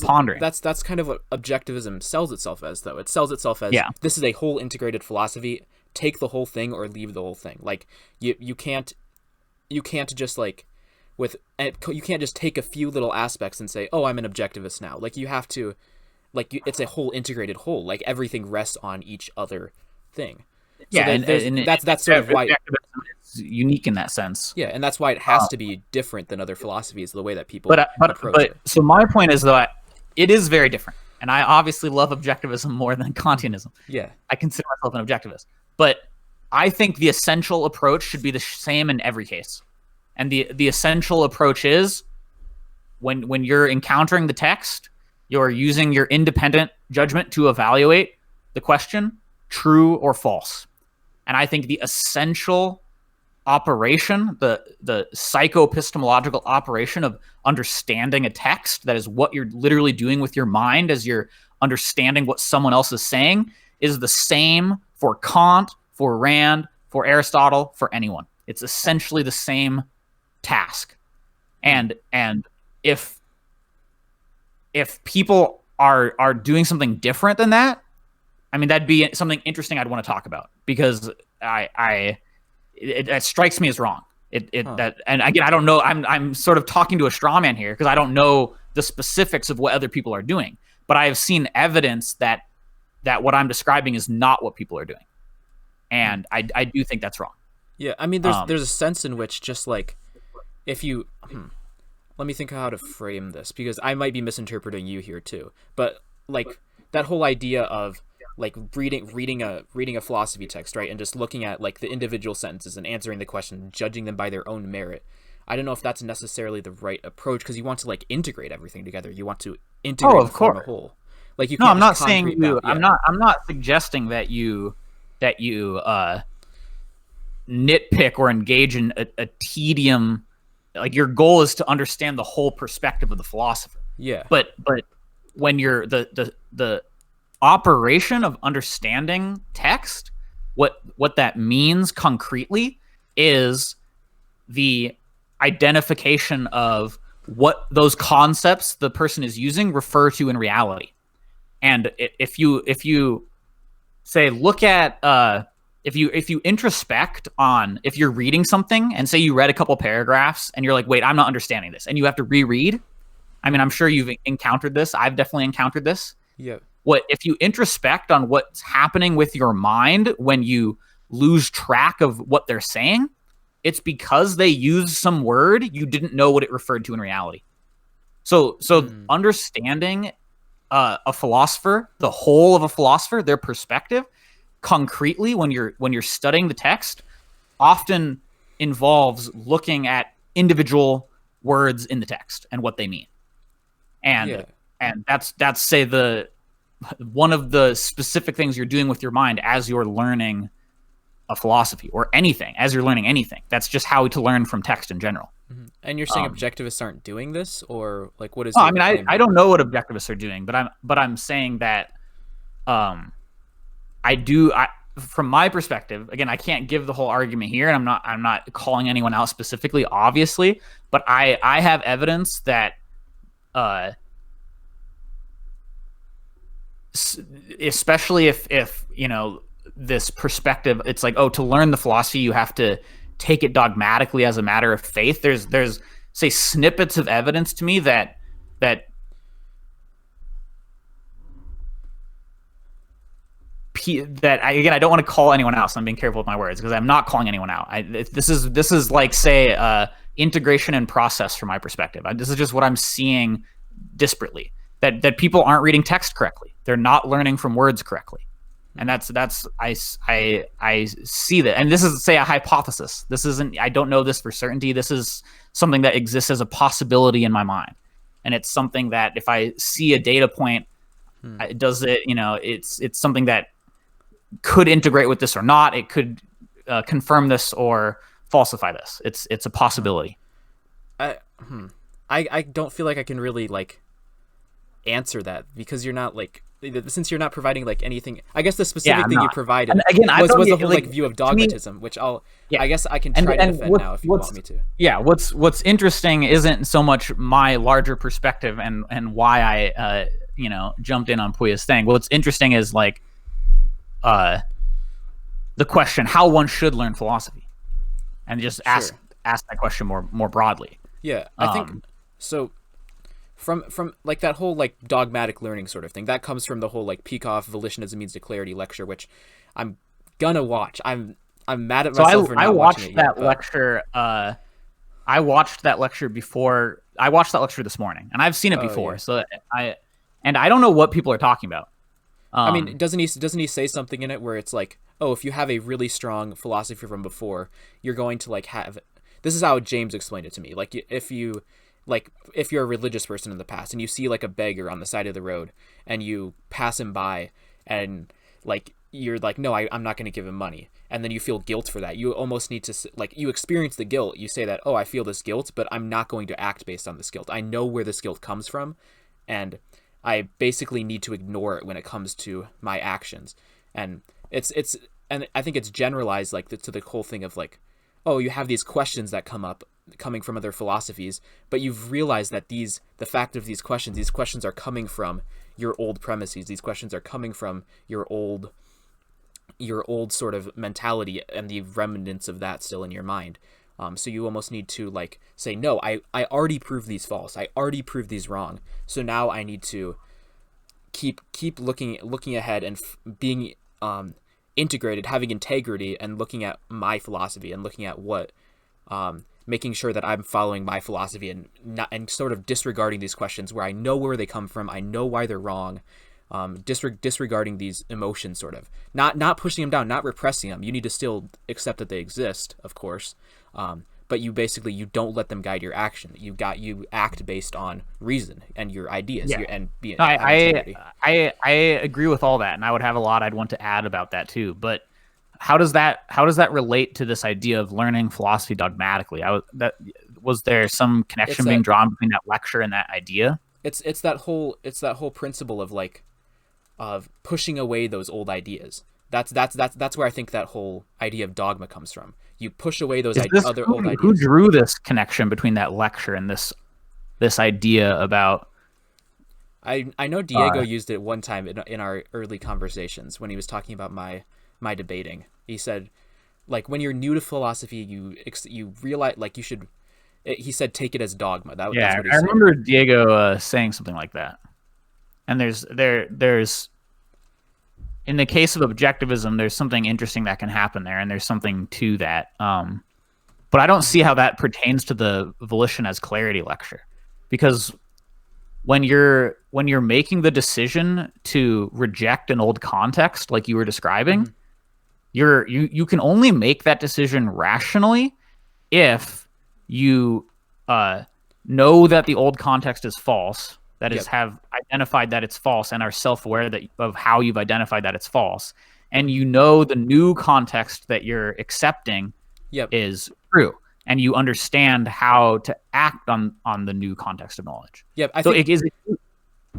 pondering. That's kind of what objectivism sells itself as, though. It sells itself as this is a whole integrated philosophy. Take the whole thing or leave the whole thing. Like you can't just like you can't just take a few little aspects and say, oh, I'm an objectivist now. Like you have to, it's a whole integrated whole. Like everything rests on each other thing. So that's sort of why it's unique in that sense. Yeah, and that's why it has to be different than other philosophies, the way that people approach it. So my point is that it is very different, and I obviously love objectivism more than Kantianism. Yeah, I consider myself an objectivist, but I think the essential approach should be the same in every case. And the essential approach is when you're encountering the text, you're using your independent judgment to evaluate the question, true or false. And I think the essential operation, the psychoepistemological operation of understanding a text, that is what you're literally doing with your mind as you're understanding what someone else is saying, is the same for Kant, for Rand, for Aristotle, for anyone. It's essentially the same task. And if people are doing something different than that, I mean, that'd be something interesting I'd want to talk about, because it strikes me as wrong. And again, I don't know. I'm sort of talking to a straw man here because I don't know the specifics of what other people are doing, but I have seen evidence that what I'm describing is not what people are doing, and I do think that's wrong. Yeah, I mean, there's a sense in which just like if you let me think how to frame this, because I might be misinterpreting you here too. But like that whole idea of like reading a philosophy text, right, and just looking at like the individual sentences and answering the question, judging them by their own merit. I don't know if that's necessarily the right approach, because you want to like integrate everything together. You want to integrate and form a whole. Like you No, can't I'm just not saying concrete you. bound. Yeah. I'm not suggesting that you nitpick or engage in a tedium. Like your goal is to understand the whole perspective of the philosopher. Yeah. But when you're the operation of understanding text, what that means concretely is the identification of what those concepts the person is using refer to in reality. And if you say, look at if you introspect on, if you're reading something and say you read a couple paragraphs and you're like, wait, I'm not understanding this, and you have to reread. I mean, I'm sure you've encountered this. I've definitely encountered this. Yeah. What if you introspect on what's happening with your mind when you lose track of what they're saying? It's because they used some word you didn't know what it referred to in reality. So understanding a philosopher, the whole of a philosopher, their perspective, concretely when you're studying the text, often involves looking at individual words in the text and what they mean. And that's say the one of the specific things you're doing with your mind as you're learning a philosophy or anything, as you're learning anything. That's just how to learn from text in general. Mm-hmm. And you're saying objectivists aren't doing this, or like what is? I mean, I don't know what objectivists are doing, but I'm saying that from my perspective, again, I can't give the whole argument here, and I'm not calling anyone out specifically, obviously, but I have evidence that especially if you know this perspective, it's like, oh, to learn the philosophy you have to take it dogmatically as a matter of faith. There's say snippets of evidence to me that I don't want to call anyone out, so I'm being careful with my words because I'm not calling anyone out. This is like, say, integration and process from my perspective. This is just what I'm seeing disparately, that people aren't reading text correctly. They're not learning from words correctly. And I see that. And this is, say, a hypothesis. This isn't, I don't know this for certainty. This is something that exists as a possibility in my mind. And it's something that if I see a data point, does it, it's something that could integrate with this or not. It could confirm this or falsify this. It's a possibility. I don't feel like I can really like answer that, because you're not like, since you're not providing like anything. I guess the specific thing you provided was the whole like view of dogmatism, which I guess I can try to defend now if you want me to. Yeah, what's interesting isn't so much my larger perspective and why I jumped in on Puya's thing. What's interesting is like the question how one should learn philosophy, and just ask that question more broadly. Yeah, I think so. From like that whole like dogmatic learning sort of thing, that comes from the whole like Peikoff Volitionism Means Declarity lecture, which I'm gonna watch. I'm mad at myself for not watching it yet. I watched that lecture before. I watched that lecture this morning, and I've seen it before. Yeah. So I don't know what people are talking about. I mean, doesn't he say something in it where it's like, oh, if you have a really strong philosophy from before, you're going to like have. This is how James explained it to me. Like if you're a religious person in the past and you see like a beggar on the side of the road and you pass him by and like you're like, no, I'm not going to give him money, and then you feel guilt for that. You almost need to like, you experience the guilt. You say that, oh, I feel this guilt, but I'm not going to act based on this guilt. I know where this guilt comes from, and I basically need to ignore it when it comes to my actions. And it's and I think it's generalized like to the whole thing of like, oh, you have these questions that come up coming from other philosophies, but you've realized that the fact of these questions are coming from your old premises. These questions are coming from your old sort of mentality and the remnants of that still in your mind. So you almost need to like say, no, I already proved these false. I already proved these wrong. So now I need to keep looking ahead and being integrated, having integrity, and looking at my philosophy and looking at what making sure that I'm following my philosophy and not and sort of disregarding these questions where I know where they come from, I know why they're wrong, disregarding these emotions, sort of not pushing them down, not repressing them. You need to still accept that they exist, of course, but you don't let them guide your action. You act based on reason and your ideas, and be no, I agree with all that, and I would have a lot I'd want to add about that too. But how does that relate to this idea of learning philosophy dogmatically? Was there some connection being drawn between that lecture and that idea? It's that whole principle of like of pushing away those old ideas. That's where I think that whole idea of dogma comes from. You push away those other old ideas. Who drew this connection between that lecture and this idea about? I know Diego used it one time in our early conversations when he was talking about my debating. He said, like, when you're new to philosophy, you realize, like, you should. He said, take it as dogma. That's what he said. I remember Diego saying something like that. And there's in the case of objectivism, there's something interesting that can happen there, and there's something to that. But I don't see how that pertains to the volition as clarity lecture, because when you're making the decision to reject an old context, like you were describing, you can only make that decision rationally if you know that the old context is false. That is, have identified that it's false and are self-aware of how you've identified that it's false. And you know the new context that you're accepting is true. And you understand how to act on the new context of knowledge. Yep. I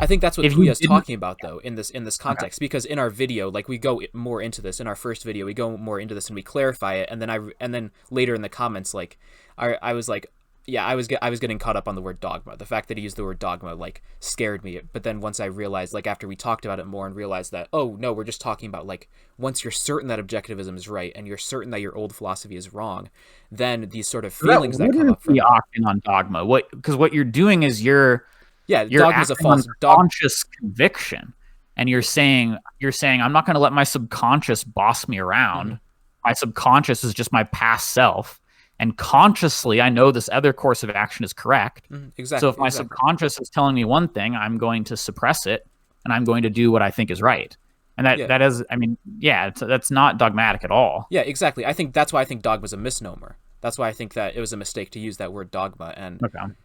think that's what Puya's talking about, though, in this context, because in our video, like, we go more into this. In our first video, we go more into this and we clarify it. And then later in the comments, like, I was like, yeah, I was getting caught up on the word dogma. The fact that he used the word dogma, like, scared me. But then once I realized, like, after we talked about it more and realized that, oh no, we're just talking about, like, once you're certain that objectivism is right and you're certain that your old philosophy is wrong, then these sort of feelings that come up from acting on dogma. Because what you're doing is you're dogma is a false conscious conviction, and you're saying I'm not going to let my subconscious boss me around. My subconscious is just my past self. And consciously, I know this other course of action is correct. Exactly. So if my subconscious is telling me one thing, I'm going to suppress it, and I'm going to do what I think is right. And that is, I mean, that's not dogmatic at all. Yeah, exactly. I think that's why I think dogma is a misnomer. That's why I think that it was a mistake to use that word dogma. And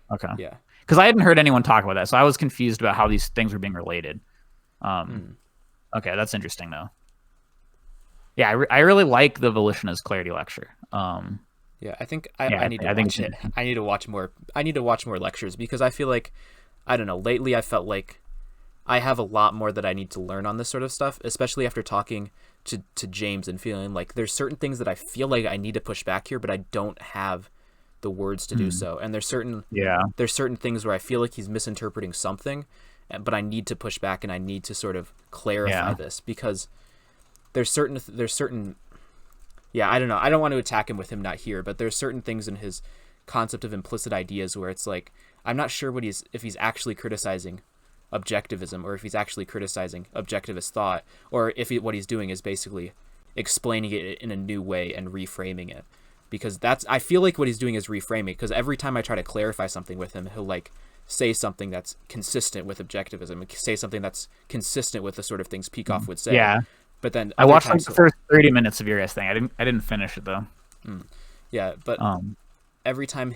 okay, yeah, because I hadn't heard anyone talk about that, so I was confused about how these things were being related. Okay, that's interesting though. Yeah, I really like the volition as clarity lecture. Yeah, I think I need to watch it. I need to watch more. I need to watch more lectures, because I feel like, I don't know, lately I felt like I have a lot more that I need to learn on this sort of stuff, especially after talking to James and feeling like there's certain things that I feel like I need to push back here, but I don't have the words to do so. And there's certain things where I feel like he's misinterpreting something, but I need to push back and I need to sort of clarify this, because there's certain I don't know. I don't want to attack him with him not here, but there's certain things in his concept of implicit ideas where it's like, I'm not sure if he's actually criticizing objectivism, or if he's actually criticizing objectivist thought, or if what he's doing is basically explaining it in a new way and reframing it. Because I feel like what he's doing is reframing, because every time I try to clarify something with him, he'll like say something that's consistent with objectivism, say something that's consistent with the sort of things Peikoff would say. Yeah. But then I watched like the first 30 minutes of your guys' thing. I didn't finish it though. Yeah, but every time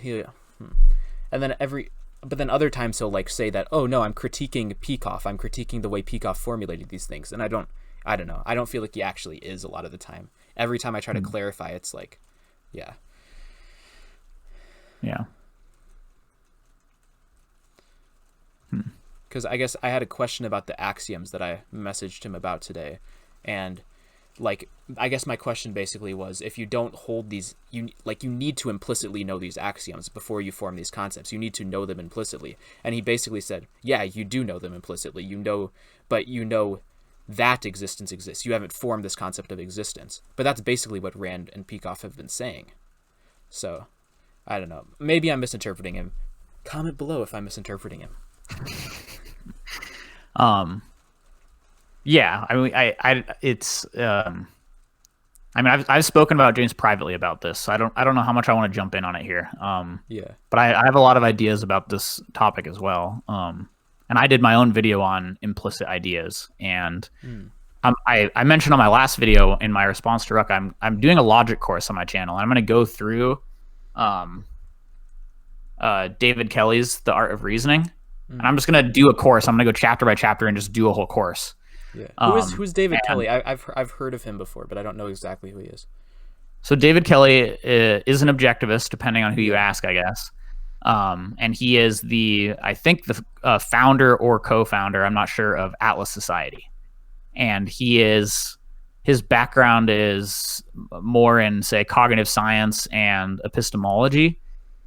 but then other times he'll like say that, oh no, I'm critiquing Peikoff. I'm critiquing the way Peikoff formulated these things, and I don't know. I don't feel like he actually is a lot of the time. Every time I try to clarify, it's like, yeah. Because I guess I had a question about the axioms that I messaged him about today. And like, I guess my question basically was, if you don't hold these, you need to implicitly know these axioms before you form these concepts. You need to know them implicitly. And he basically said, yeah, you do know them implicitly. But you know that existence exists. You haven't formed this concept of existence. But that's basically what Rand and Peikoff have been saying. So, I don't know. Maybe I'm misinterpreting him. Comment below if I'm misinterpreting him. Yeah, I mean, it's I mean, I've spoken about James privately about this, so I don't know how much I want to jump in on it here. Yeah. But I have a lot of ideas about this topic as well. And I did my own video on implicit ideas, and Mm. I mentioned on my last video in my response to Ruck, I'm doing a logic course on my channel, and I'm going to go through um, David Kelly's The Art of Reasoning, and I'm just going to do a course. I'm going to go chapter by chapter and just do a whole course. Yeah. Who's David And Kelly? I've heard of him before, but I don't know exactly who he is. so David Kelly is an objectivist, depending on who you ask, I guess. And he is I think the founder or co-founder, I'm not sure, of Atlas Society. And his background is more in, say, cognitive science and epistemology.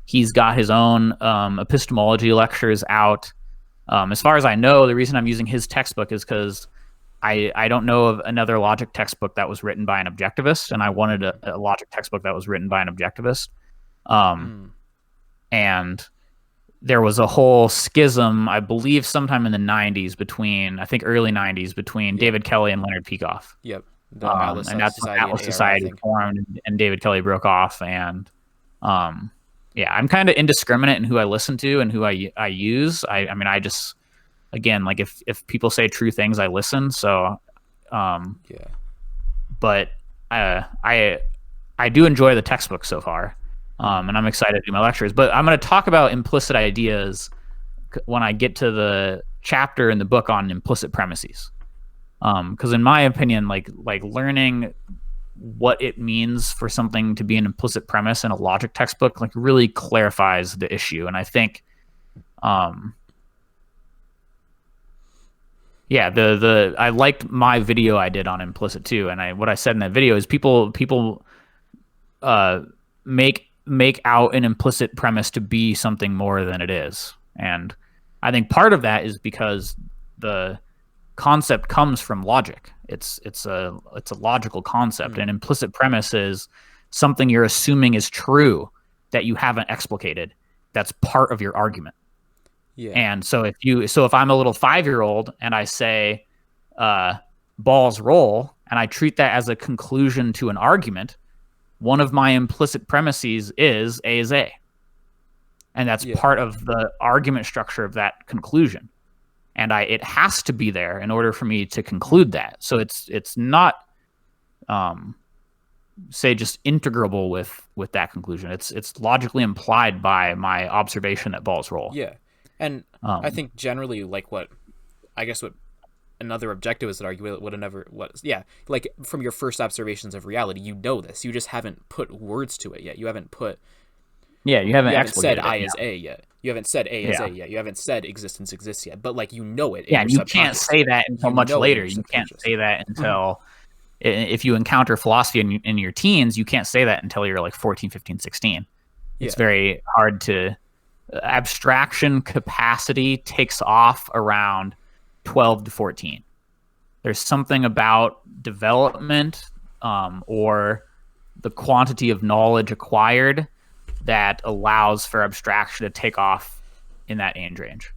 He's got his own epistemology lectures out. As far as I know, the reason I'm using his textbook is because I don't know of another logic textbook that was written by an objectivist, and I wanted a logic textbook that was written by an objectivist. And there was a whole schism, I believe, sometime in the 90s I think early 90s, between David Kelly and Leonard Peikoff. Yep. The Atlas And that's when Society Atlas and ARI Society thing. formed, and David Kelly broke off. And yeah, I'm kind of indiscriminate in who I listen to and who I use. I mean, I just, again, like if people say true things, I listen. So, Yeah. but I do enjoy the textbook so far. And I'm excited to do my lectures. But I'm going to talk about implicit ideas when I get to the chapter in the book on implicit premises. Because in my opinion, like learning what it means for something to be an implicit premise in a logic textbook, like, really clarifies the issue. And I think, yeah, I liked my video I did on implicit too. And what I said in that video is people make out an implicit premise to be something more than it is. And I think part of that is because the concept comes from logic. It's a logical concept. An implicit premise is something you're assuming is true that you haven't explicated. That's part of your argument. Yeah. And so if I'm a little 5-year-old and I say balls roll, and I treat that as a conclusion to an argument, one of my implicit premises is A is A. And that's part of the argument structure of that conclusion. And it has to be there in order for me to conclude that. So it's not say just integrable with that conclusion. It's logically implied by my observation that balls roll. Yeah. And I think generally, like, what another objectivist would argue, like, from your first observations of reality, you know this. You just haven't put words to it yet. You haven't put... Yeah, you haven't said I is A yet. You haven't said A is A yet. You haven't said existence exists yet. But, like, you know it. Yeah, and you can't say that until much later. You can't say that until... If you encounter philosophy in your teens, you can't say that until you're like 14, 15, 16. It's very hard to... Abstraction capacity takes off around 12 to 14. There's something about development or the quantity of knowledge acquired that allows for abstraction to take off in that age range.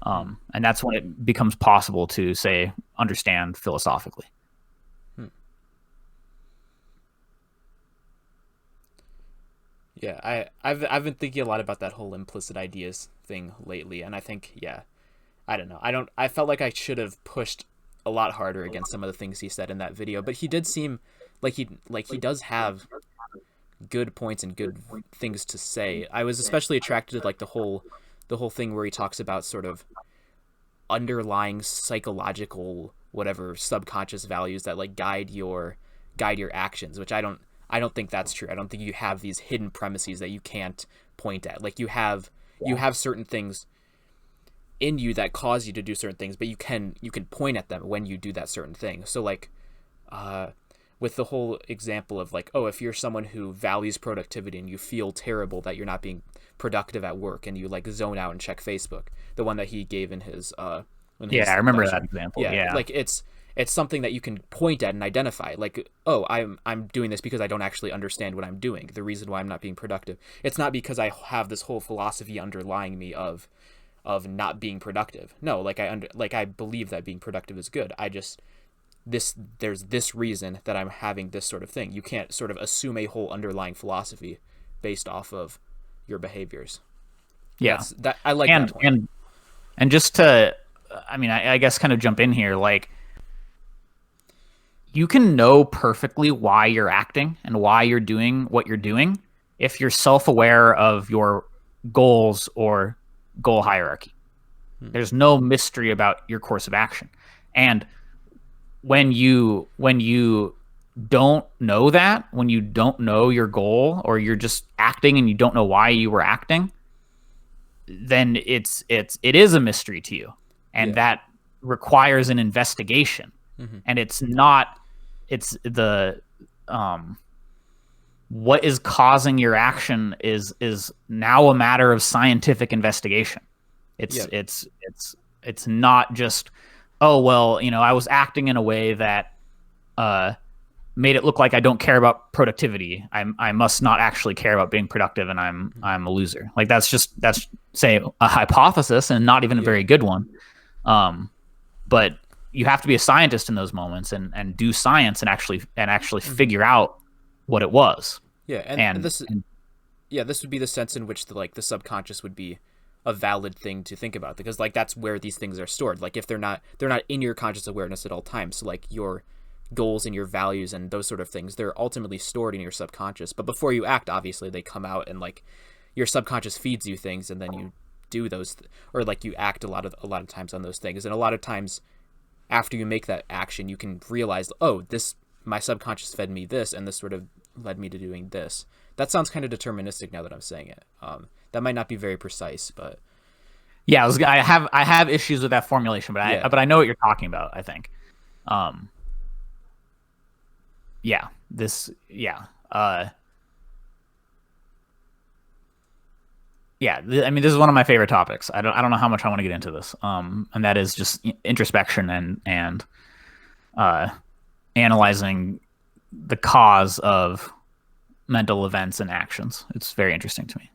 And that's when it becomes possible to, say, understand philosophically. Yeah, I've been thinking a lot about that whole implicit ideas thing lately, and I think, I don't know. I felt like I should have pushed a lot harder against some of the things he said in that video, but he did seem like he does have good points and good things to say. I was especially attracted to, like, the whole thing where he talks about sort of underlying psychological whatever subconscious values that, like, guide your actions, which I don't think that's true. I don't think you have these hidden premises that you can't point at. Like, you have certain things in you that cause you to do certain things, but you can point at them when you do that certain thing. So, like, with the whole example of, like, if you're someone who values productivity and you feel terrible that you're not being productive at work and you, like, zone out and check Facebook, the one that he gave in his I remember that example. Yeah, like, it's something that you can point at and identify. Like, I'm doing this because I don't actually understand what I'm doing. The reason why I'm not being productive, it's not because I have this whole philosophy underlying me of not being productive. No, like, I believe that being productive is good. there's this reason that I'm having this sort of thing. You can't sort of assume a whole underlying philosophy based off of your behaviors. Yeah. I like that point. And just to, I mean, I guess kind of jump in here, like, you can know perfectly why you're acting and why you're doing what you're doing if you're self-aware of your goals or goal hierarchy. There's no mystery about your course of action. And when you don't know that, when you don't know your goal, or you're just acting and you don't know why you were acting, then it is a mystery to you, and that requires an investigation. And it's the what is causing your action is now a matter of scientific investigation. It's not just, oh, well, I was acting in a way that made it look like I don't care about productivity. I must not actually care about being productive, and I'm a loser. Like, that's say a hypothesis, and not even a very good one. But you have to be a scientist in those moments and do science and actually figure out what it was. Yeah, and this would be the sense in which the subconscious would be a valid thing to think about, because that's where these things are stored. Like, if they're not in your conscious awareness at all times. So your goals and your values and those sort of things, they're ultimately stored in your subconscious. But before you act, obviously they come out, and your subconscious feeds you things, and then you do those, or you act a lot of times on those things. And a lot of times after you make that action, you can realize, oh, my subconscious fed me this, and this sort of led me to doing this. That sounds kind of deterministic now that I'm saying it. That might not be very precise, but yeah, I have issues with that formulation, but I know what you're talking about, I think. I mean, this is one of my favorite topics. I don't know how much I want to get into this. And that is just introspection and analyzing the cause of mental events and actions. It's very interesting to me.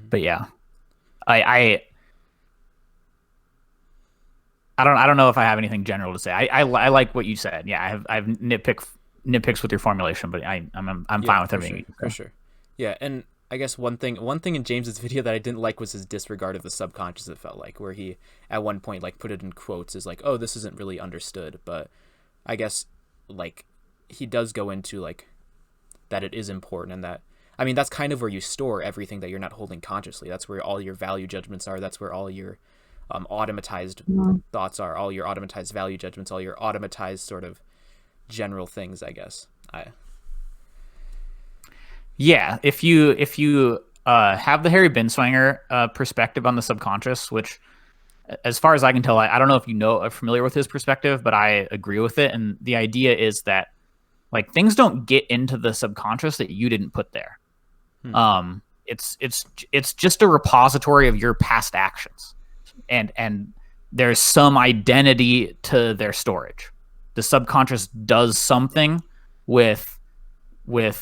But yeah, I don't know if I have anything general to say. I like what you said. Yeah, I have nitpicks with your formulation, but I'm fine with everything. For sure. Yeah, and I guess one thing in James's video that I didn't like was his disregard of the subconscious. It felt like, where he at one point put it in quotes as oh, this isn't really understood. But I guess he does go into that it is important, and that, I mean, that's kind of where you store everything that you're not holding consciously. That's where all your value judgments are. That's where all your automatized thoughts are, all your automatized value judgments, all your automatized sort of general things, I guess. Yeah, if you have the Harry Binswanger perspective on the subconscious, which, as far as I can tell, I don't know if are familiar with his perspective, but I agree with it. And the idea is that things don't get into the subconscious that you didn't put there. It's just a repository of your past actions, and there's some identity to their storage. The subconscious does something with what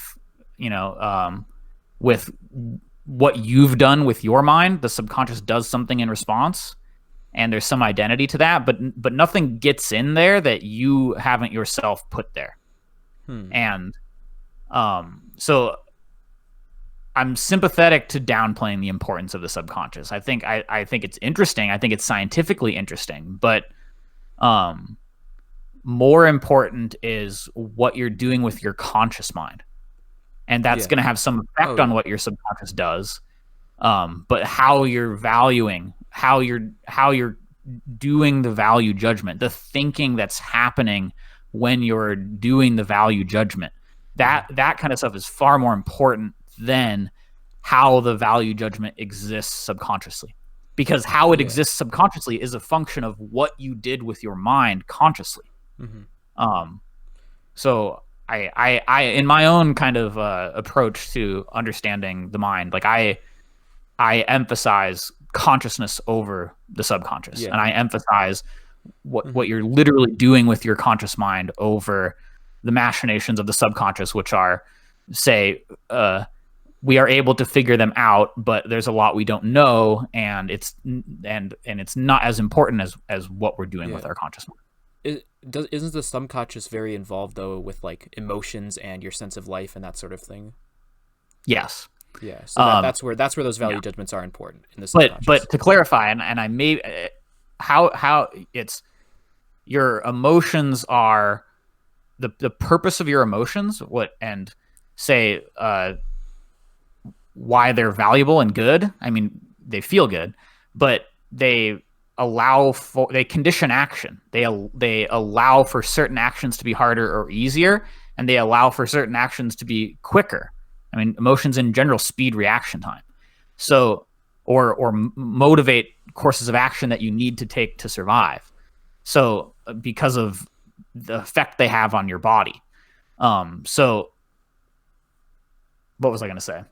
you've done with your mind. The subconscious does something in response, and there's some identity to that, but nothing gets in there that you haven't yourself put there. And so I'm sympathetic to downplaying the importance of the subconscious. I think it's interesting. I think it's scientifically interesting, but more important is what you're doing with your conscious mind. And that's going to have some effect on what your subconscious does. But how you're valuing, how you're doing the value judgment, the thinking that's happening when you're doing the value judgment, that kind of stuff is far more important than how the value judgment exists subconsciously. Because how it exists subconsciously is a function of what you did with your mind consciously. So I in my own kind of approach to understanding the mind, I emphasize consciousness over the subconscious, and I emphasize what you're literally doing with your conscious mind over the machinations of the subconscious, which are, say, we are able to figure them out, but there's a lot we don't know, and it's not as important as what we're doing with our conscious mind. isn't the subconscious very involved though with like emotions and your sense of life and that sort of thing? Yes. Yeah, so that's where those value judgments are important in the subconscious. But to clarify, and I may how it's your emotions are the purpose of your emotions, what and say why they're valuable and good. I mean, they feel good, but they they condition action. They allow for certain actions to be harder or easier, and they allow for certain actions to be quicker. I mean, emotions in general speed reaction time. So, or motivate courses of action that you need to take to survive. So, because of the effect they have on your body. So, what was I going to say?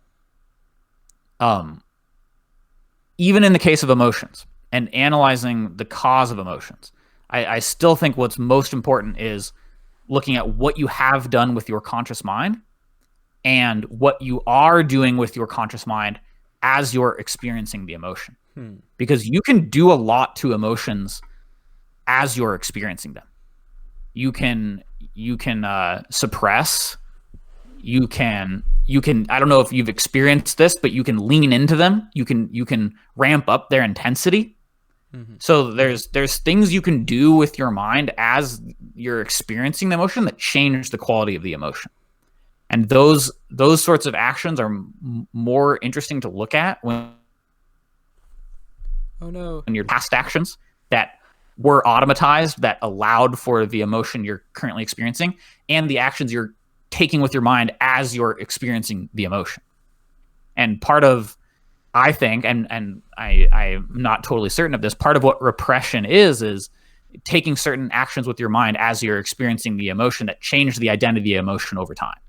Even in the case of emotions and analyzing the cause of emotions, I still think what's most important is looking at what you have done with your conscious mind and what you are doing with your conscious mind as you're experiencing the emotion. Because you can do a lot to emotions as you're experiencing them. You can suppress. You can I don't know if you've experienced this, but you can lean into them. You can ramp up their intensity. So there's things you can do with your mind as you're experiencing the emotion that change the quality of the emotion. And those sorts of actions are more interesting to look at when your past actions that were automatized, that allowed for the emotion you're currently experiencing, and the actions you're taking with your mind as you're experiencing the emotion. And part of, I think, and I'm not totally certain of this, part of what repression is taking certain actions with your mind as you're experiencing the emotion that change the identity of emotion over time.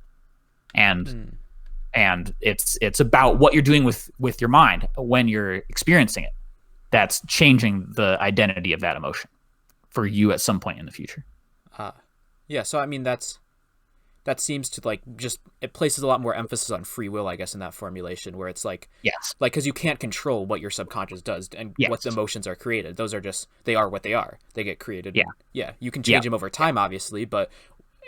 And it's about what you're doing with your mind when you're experiencing it that's changing the identity of that emotion for you at some point in the future. Yeah, so I mean that seems to like just, it places a lot more emphasis on free will, I guess, in that formulation, where it's like, yes, like, because you can't control what your subconscious does and what the emotions are created. Those are just, they are what they are. They get created. Yeah. Yeah. You can change them over time, obviously, but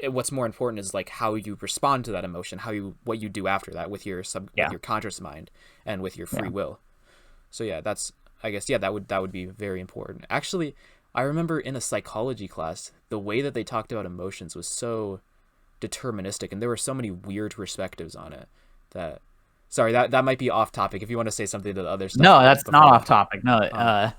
what's more important is like how you respond to that emotion, what you do after that with your with your conscious mind and with your free will. So yeah, that's, I guess, that would be very important. Actually, I remember in a psychology class, the way that they talked about emotions was so deterministic, and there were so many weird perspectives on it that, sorry, that might be off topic. If you want to say something to the other stuff. No, that's not off topic. No, I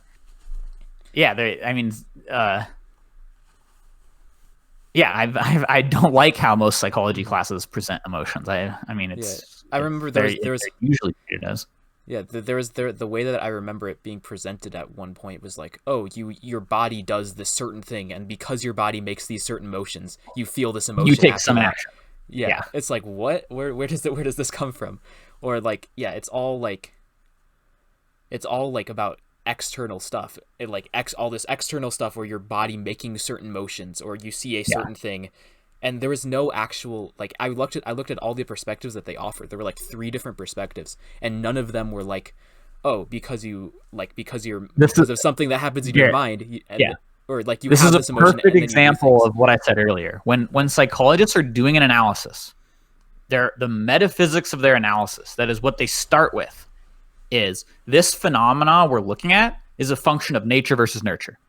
don't like how most psychology classes present emotions. I mean, it's. I remember there was usually treated as. Yeah, the way that I remember it being presented at one point was like, oh, your body does this certain thing, and because your body makes these certain motions, you feel this emotion. You take some action. Yeah, it's like, what? Where does this come from? Or like, it's all like about external stuff. It like all this external stuff where your body making certain motions, or you see a certain thing. And there was no actual, like, I looked at all the perspectives that they offered. There were like 3 different perspectives, and none of them were like, oh, because of something that happens in your mind, or like you have this emotion. This is a perfect example of what I said earlier. When psychologists are doing an analysis, the metaphysics of their analysis, that is what they start with, is this phenomena we're looking at is a function of nature versus nurture.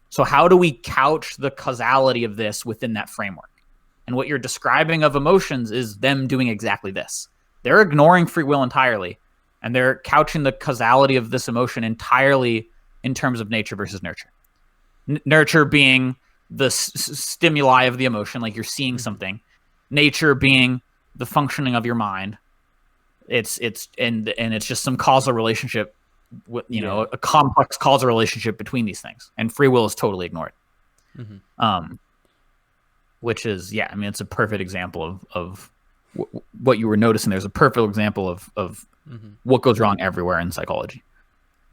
So how do we couch the causality of this within that framework? And what you're describing of emotions is them doing exactly this. They're ignoring free will entirely, and they're couching the causality of this emotion entirely in terms of nature versus nurture. Nurture being the stimuli of the emotion, like you're seeing something. Nature being the functioning of your mind. It's just some causal relationship, a complex causal relationship between these things, and free will is totally ignored. Which is, I mean, it's a perfect example of what you were noticing. There's a perfect example of what goes wrong everywhere in psychology.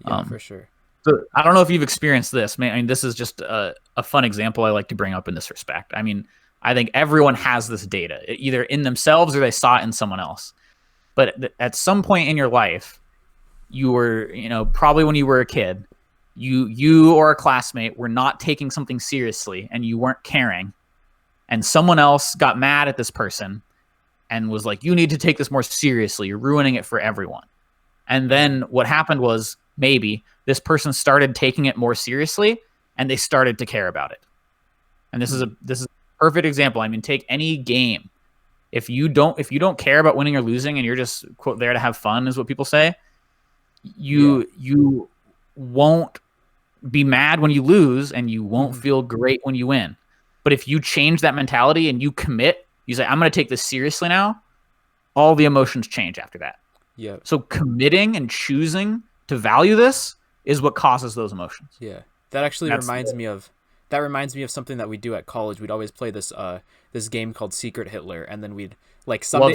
Yeah, for sure. So I don't know if you've experienced this. I mean, this is just a fun example I like to bring up in this respect. I mean, I think everyone has this data, either in themselves or they saw it in someone else. But at some point in your life, you were, probably when you were a kid, you or a classmate were not taking something seriously and you weren't caring, and someone else got mad at this person and was like, you need to take this more seriously, you're ruining it for everyone. And then what happened was, maybe this person started taking it more seriously and they started to care about it. And this is a perfect example. I mean, take any game. If you don't care about winning or losing and you're just, quote, there to have fun, is what people say, you won't be mad when you lose and you won't feel great when you win. But if you change that mentality and you commit, you say, I'm going to take this seriously now, all the emotions change after that. Yeah. So committing and choosing to value this is what causes those emotions. Yeah. That actually reminds me of something that we do at college. We'd always play this this game called Secret Hitler, and then we'd like some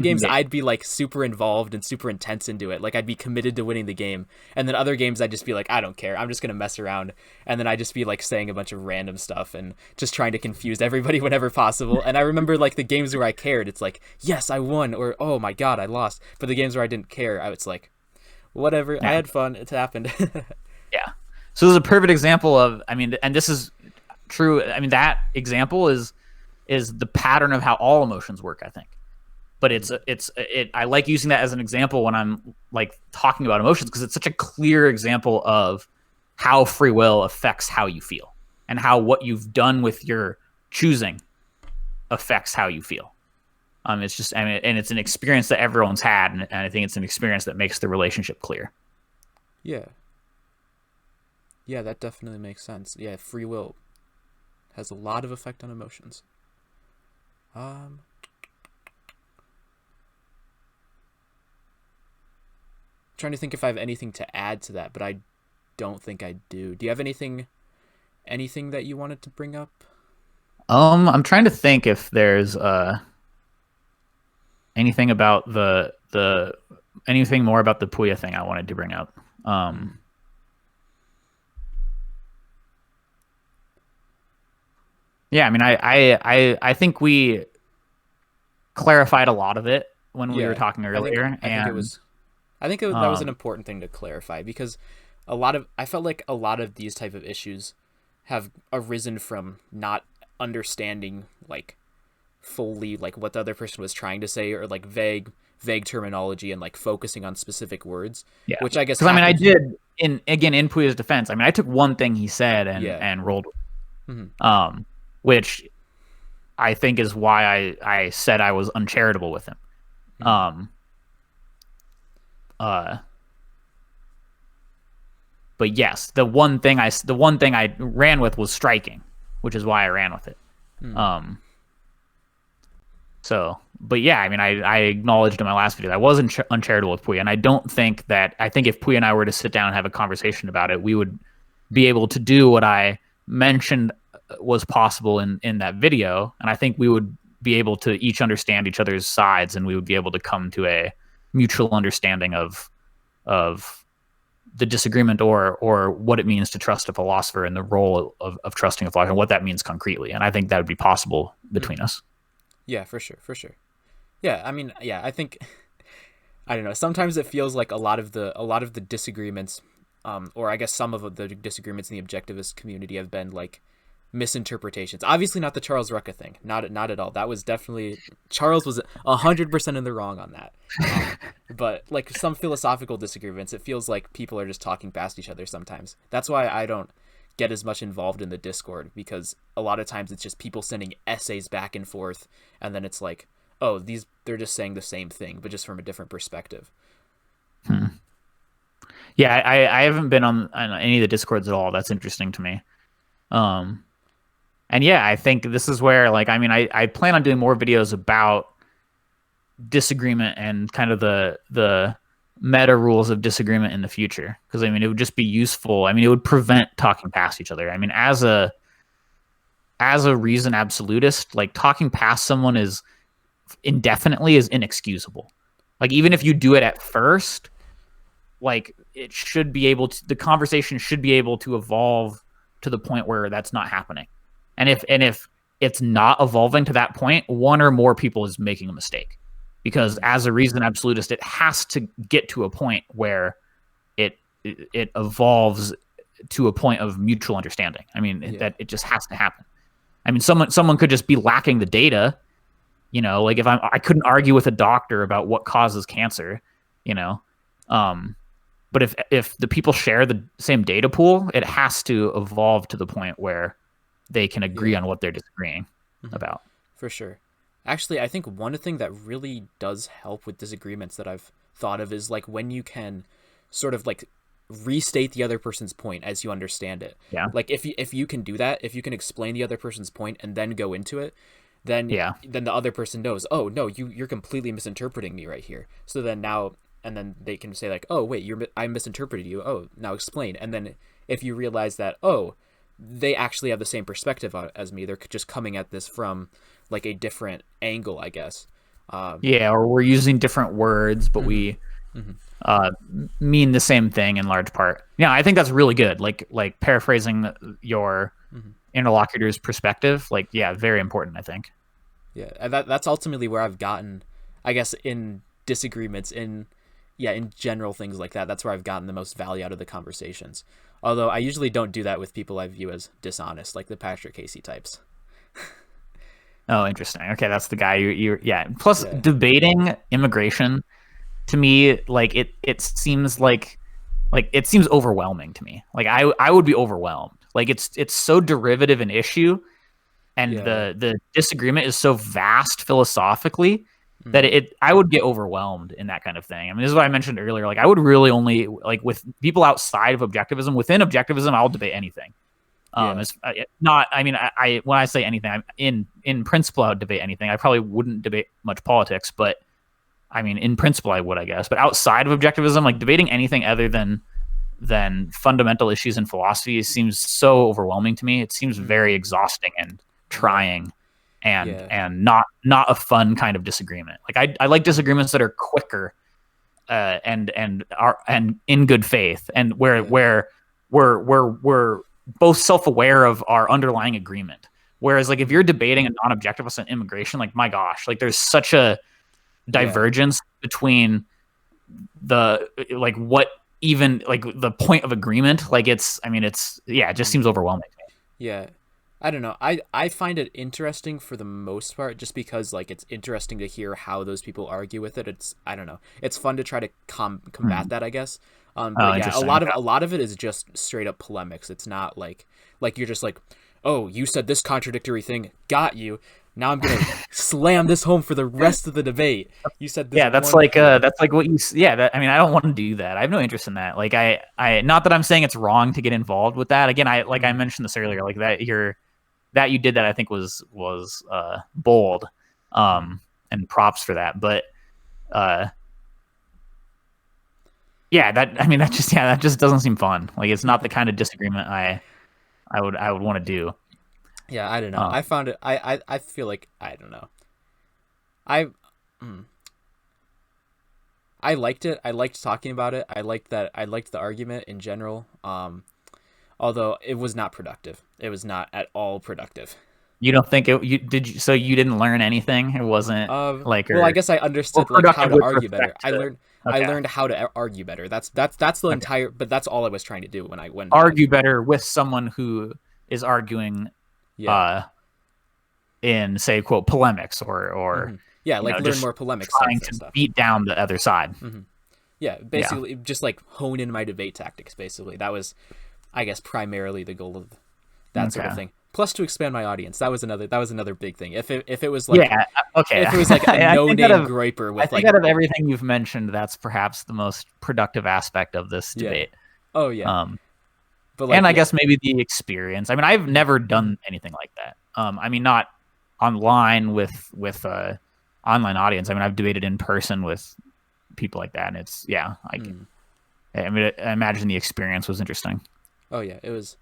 games I'd be like super involved and super intense into it. Like I'd be committed to winning the game, and then other games I'd just be like, I don't care, I'm just gonna mess around, and then I'd just be like saying a bunch of random stuff and just trying to confuse everybody whenever possible. And I remember like the games where I cared, it's like, yes, I won, or oh my god, I lost. But the games where I didn't care, it's like, whatever, I had fun, it's happened. Yeah. So this is a perfect example of, I mean, and this is true. I mean, that example is the pattern of how all emotions work, I think. But I like using that as an example when I'm like talking about emotions, because it's such a clear example of how free will affects how you feel and how what you've done with your choosing affects how you feel. It's just, I mean, and it's an experience that everyone's had, and I think it's an experience that makes the relationship clear. Yeah. Yeah, that definitely makes sense. Yeah, free will has a lot of effect on emotions. Trying to think if I have anything to add to that, but I don't think I do. Do you have anything that you wanted to bring up? I'm trying to think if there's anything about anything more about the Puya thing I wanted to bring up. Yeah, I mean, I think we clarified a lot of it when we were talking earlier. I think that was an important thing to clarify, because I felt like a lot of these type of issues have arisen from not understanding like fully like what the other person was trying to say, or like vague terminology, and like focusing on specific words. Yeah, which I guess, because I mean, I did in Puya's defense. I mean, I took one thing he said and rolled with it. Which I think is why I said I was uncharitable with him. But yes, the one thing I ran with was striking, which is why I ran with it. So, but yeah, I mean, I acknowledged in my last video that I was uncharitable with Puya, and I think if Puya and I were to sit down and have a conversation about it, we would be able to do what I mentioned was possible in that video, and I think we would be able to each understand each other's sides, and we would be able to come to a mutual understanding of the disagreement or what it means to trust a philosopher and the role of trusting a philosopher and what that means concretely. And I think that would be possible between us. Yeah, for sure. Yeah, I mean, yeah, I think, I don't know, sometimes it feels like a lot of the disagreements, or I guess some of the disagreements in the objectivist community have been like misinterpretations. Obviously not the Charles Rucka thing, not at all. That was definitely, Charles was 100% in the wrong on that. But like some philosophical disagreements, it feels like people are just talking past each other sometimes. That's why I don't get as much involved in the Discord, because a lot of times it's just people sending essays back and forth, and then it's like, oh, they're just saying the same thing but just from a different perspective. Yeah, I haven't been on any of the Discords at all. That's interesting to me. And yeah, I think this is where, like, I mean, I plan on doing more videos about disagreement and kind of the meta rules of disagreement in the future, because I mean, it would just be useful. I mean, it would prevent talking past each other. I mean, as a reason absolutist, like talking past someone is indefinitely is inexcusable. Like, even if you do it at first, like, it should be able to, the conversation should be able to evolve to the point where that's not happening. And if it's not evolving to that point, one or more people is making a mistake. Because as a reason absolutist, it has to get to a point where it evolves to a point of mutual understanding. I mean, that it just has to happen. I mean, someone could just be lacking the data, like if I couldn't argue with a doctor about what causes cancer, but if the people share the same data pool, it has to evolve to the point where they can agree on what they're disagreeing about. For sure. Actually, I think one thing that really does help with disagreements that I've thought of is like when you can sort of like restate the other person's point as you understand it. Yeah. Like if you can do that, if you can explain the other person's point and then go into it, then the other person knows, oh no, you're completely misinterpreting me right here. So then and then they can say like, oh wait, I misinterpreted you. Oh, now explain. And then if you realize that, oh, they actually have the same perspective as me, they're just coming at this from like a different angle, I guess. Or we're using different words, but we mean the same thing in large part. Yeah, I think that's really good. Like paraphrasing your interlocutor's perspective, very important, I think. Yeah, and that's ultimately where I've gotten, I guess, in disagreements, in general things like that. That's where I've gotten the most value out of the conversations. Although I usually don't do that with people I view as dishonest, like the Patrick Casey types. Oh, interesting. Okay, that's the guy Plus, debating immigration, to me, it seems like it seems overwhelming to me. Like I would be overwhelmed. Like it's so derivative an issue, and the disagreement is so vast philosophically that I would get overwhelmed in that kind of thing. I mean, this is what I mentioned earlier. Like I would really only with people outside of objectivism. Within objectivism, I'll debate anything. It's not. I mean, I when I say anything, in principle, I would debate anything. I probably wouldn't debate much politics, but I mean, in principle, I would, I guess. But outside of objectivism, like debating anything other than fundamental issues in philosophy seems so overwhelming to me. It seems very exhausting and trying, and not a fun kind of disagreement. Like I like disagreements that are quicker, and in good faith, and where we're both self-aware of our underlying agreement. Whereas like if you're debating a non-objectivist on immigration, like my gosh, like there's such a divergence between the what even like the point of agreement. Like it just seems overwhelming to me. Yeah. I don't know. I find it interesting for the most part, just because like it's interesting to hear how those people argue with it. I don't know. It's fun to try to combat that, I guess. But a lot of it is just straight up polemics. It's not like you're just like, oh, you said this contradictory thing, got you. Now I'm gonna slam this home for the rest of the debate. You said this. Yeah, that's like what you. Yeah, I mean, I don't want to do that. I have no interest in that. Like I not that I'm saying it's wrong to get involved with that. Again, I mentioned this earlier. Like that you did that, I think was bold, and props for that. But that just doesn't seem fun. Like it's not the kind of disagreement I would want to do. Yeah, I don't know. I found it. I feel like I don't know. I liked it. I liked talking about it. I liked the argument in general. Although it was not productive. It was not at all productive. You don't think it? So you didn't learn anything? It wasn't well, I guess I understood how to argue better. I learned how to argue better. That's the entire. But that's all I was trying to do when I went. Argue better with someone who is arguing, in say quote polemics or learn more polemics. Trying to beat down the other side. Mm-hmm. Yeah, basically just like hone in my debate tactics. Basically, that was, I guess, primarily the goal of that sort of thing. Plus, to expand my audience, that was another big thing. If it was like if it was like a no-name groiper with out of everything you've mentioned, that's perhaps the most productive aspect of this debate. Oh yeah. But I guess maybe the experience. I mean, I've never done anything like that. I mean, not online with online audience. I mean, I've debated in person with people like that, and it's I mean, I imagine the experience was interesting. Oh yeah, it was.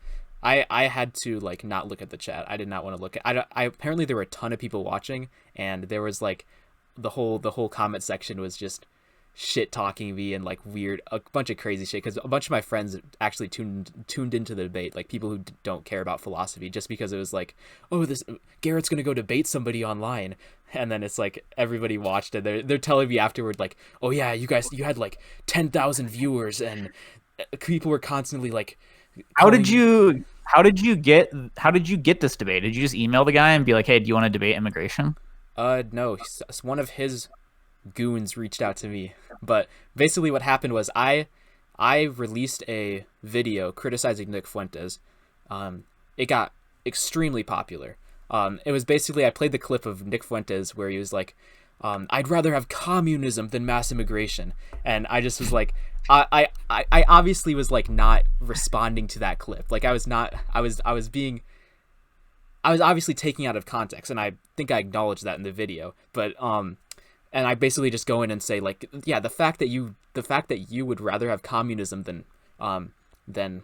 I had to like not look at the chat. I did not want to look at. I apparently there were a ton of people watching, and there was like the whole comment section was just shit talking me and like a bunch of crazy shit, because a bunch of my friends actually tuned into the debate, like people who don't care about philosophy, just because it was like, oh, this Garrett's gonna go debate somebody online, and then it's like everybody watched it. They're telling me afterward like, oh yeah, you had like 10,000 viewers, and people were constantly like How did calling. you how did you get this debate? Did you just email the guy and be like, "Hey, do you want to debate immigration?" No, one of his goons reached out to me. But basically, what happened was I released a video criticizing Nick Fuentes. It got extremely popular. It was basically I played the clip of Nick Fuentes where he was like, "I'd rather have communism than mass immigration," and I just was like, I obviously was like not responding to that clip. Like I was not. I was obviously taking out of context, and I think I acknowledged that in the video. But and I basically just go in and say like, yeah, the fact that you would rather have communism than than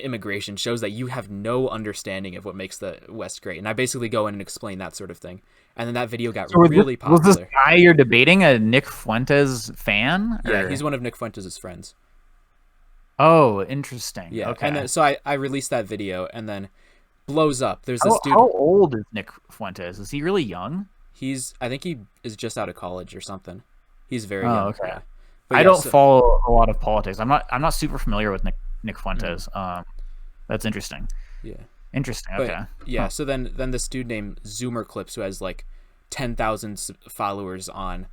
immigration shows that you have no understanding of what makes the West great. And I basically go in and explain that sort of thing. And then that video got So really was this popular. guy you're debating a Nick Fuentes fan? Yeah, Or he's one of Nick Fuentes' friends. oh, interesting. Yeah, and Okay. then so I released that video, and then blows up. There's this dude. How old is Nick Fuentes? Is he really young? I think he is just out of college or something. He's very Oh, young. okay. Yeah, but I yeah, don't so, follow a lot of politics. I'm not super familiar with Nick mm, Fuentes. That's interesting. yeah. Interesting. But Okay. yeah, Huh. so then this dude named Zoomer Clips, who has like 10,000 followers on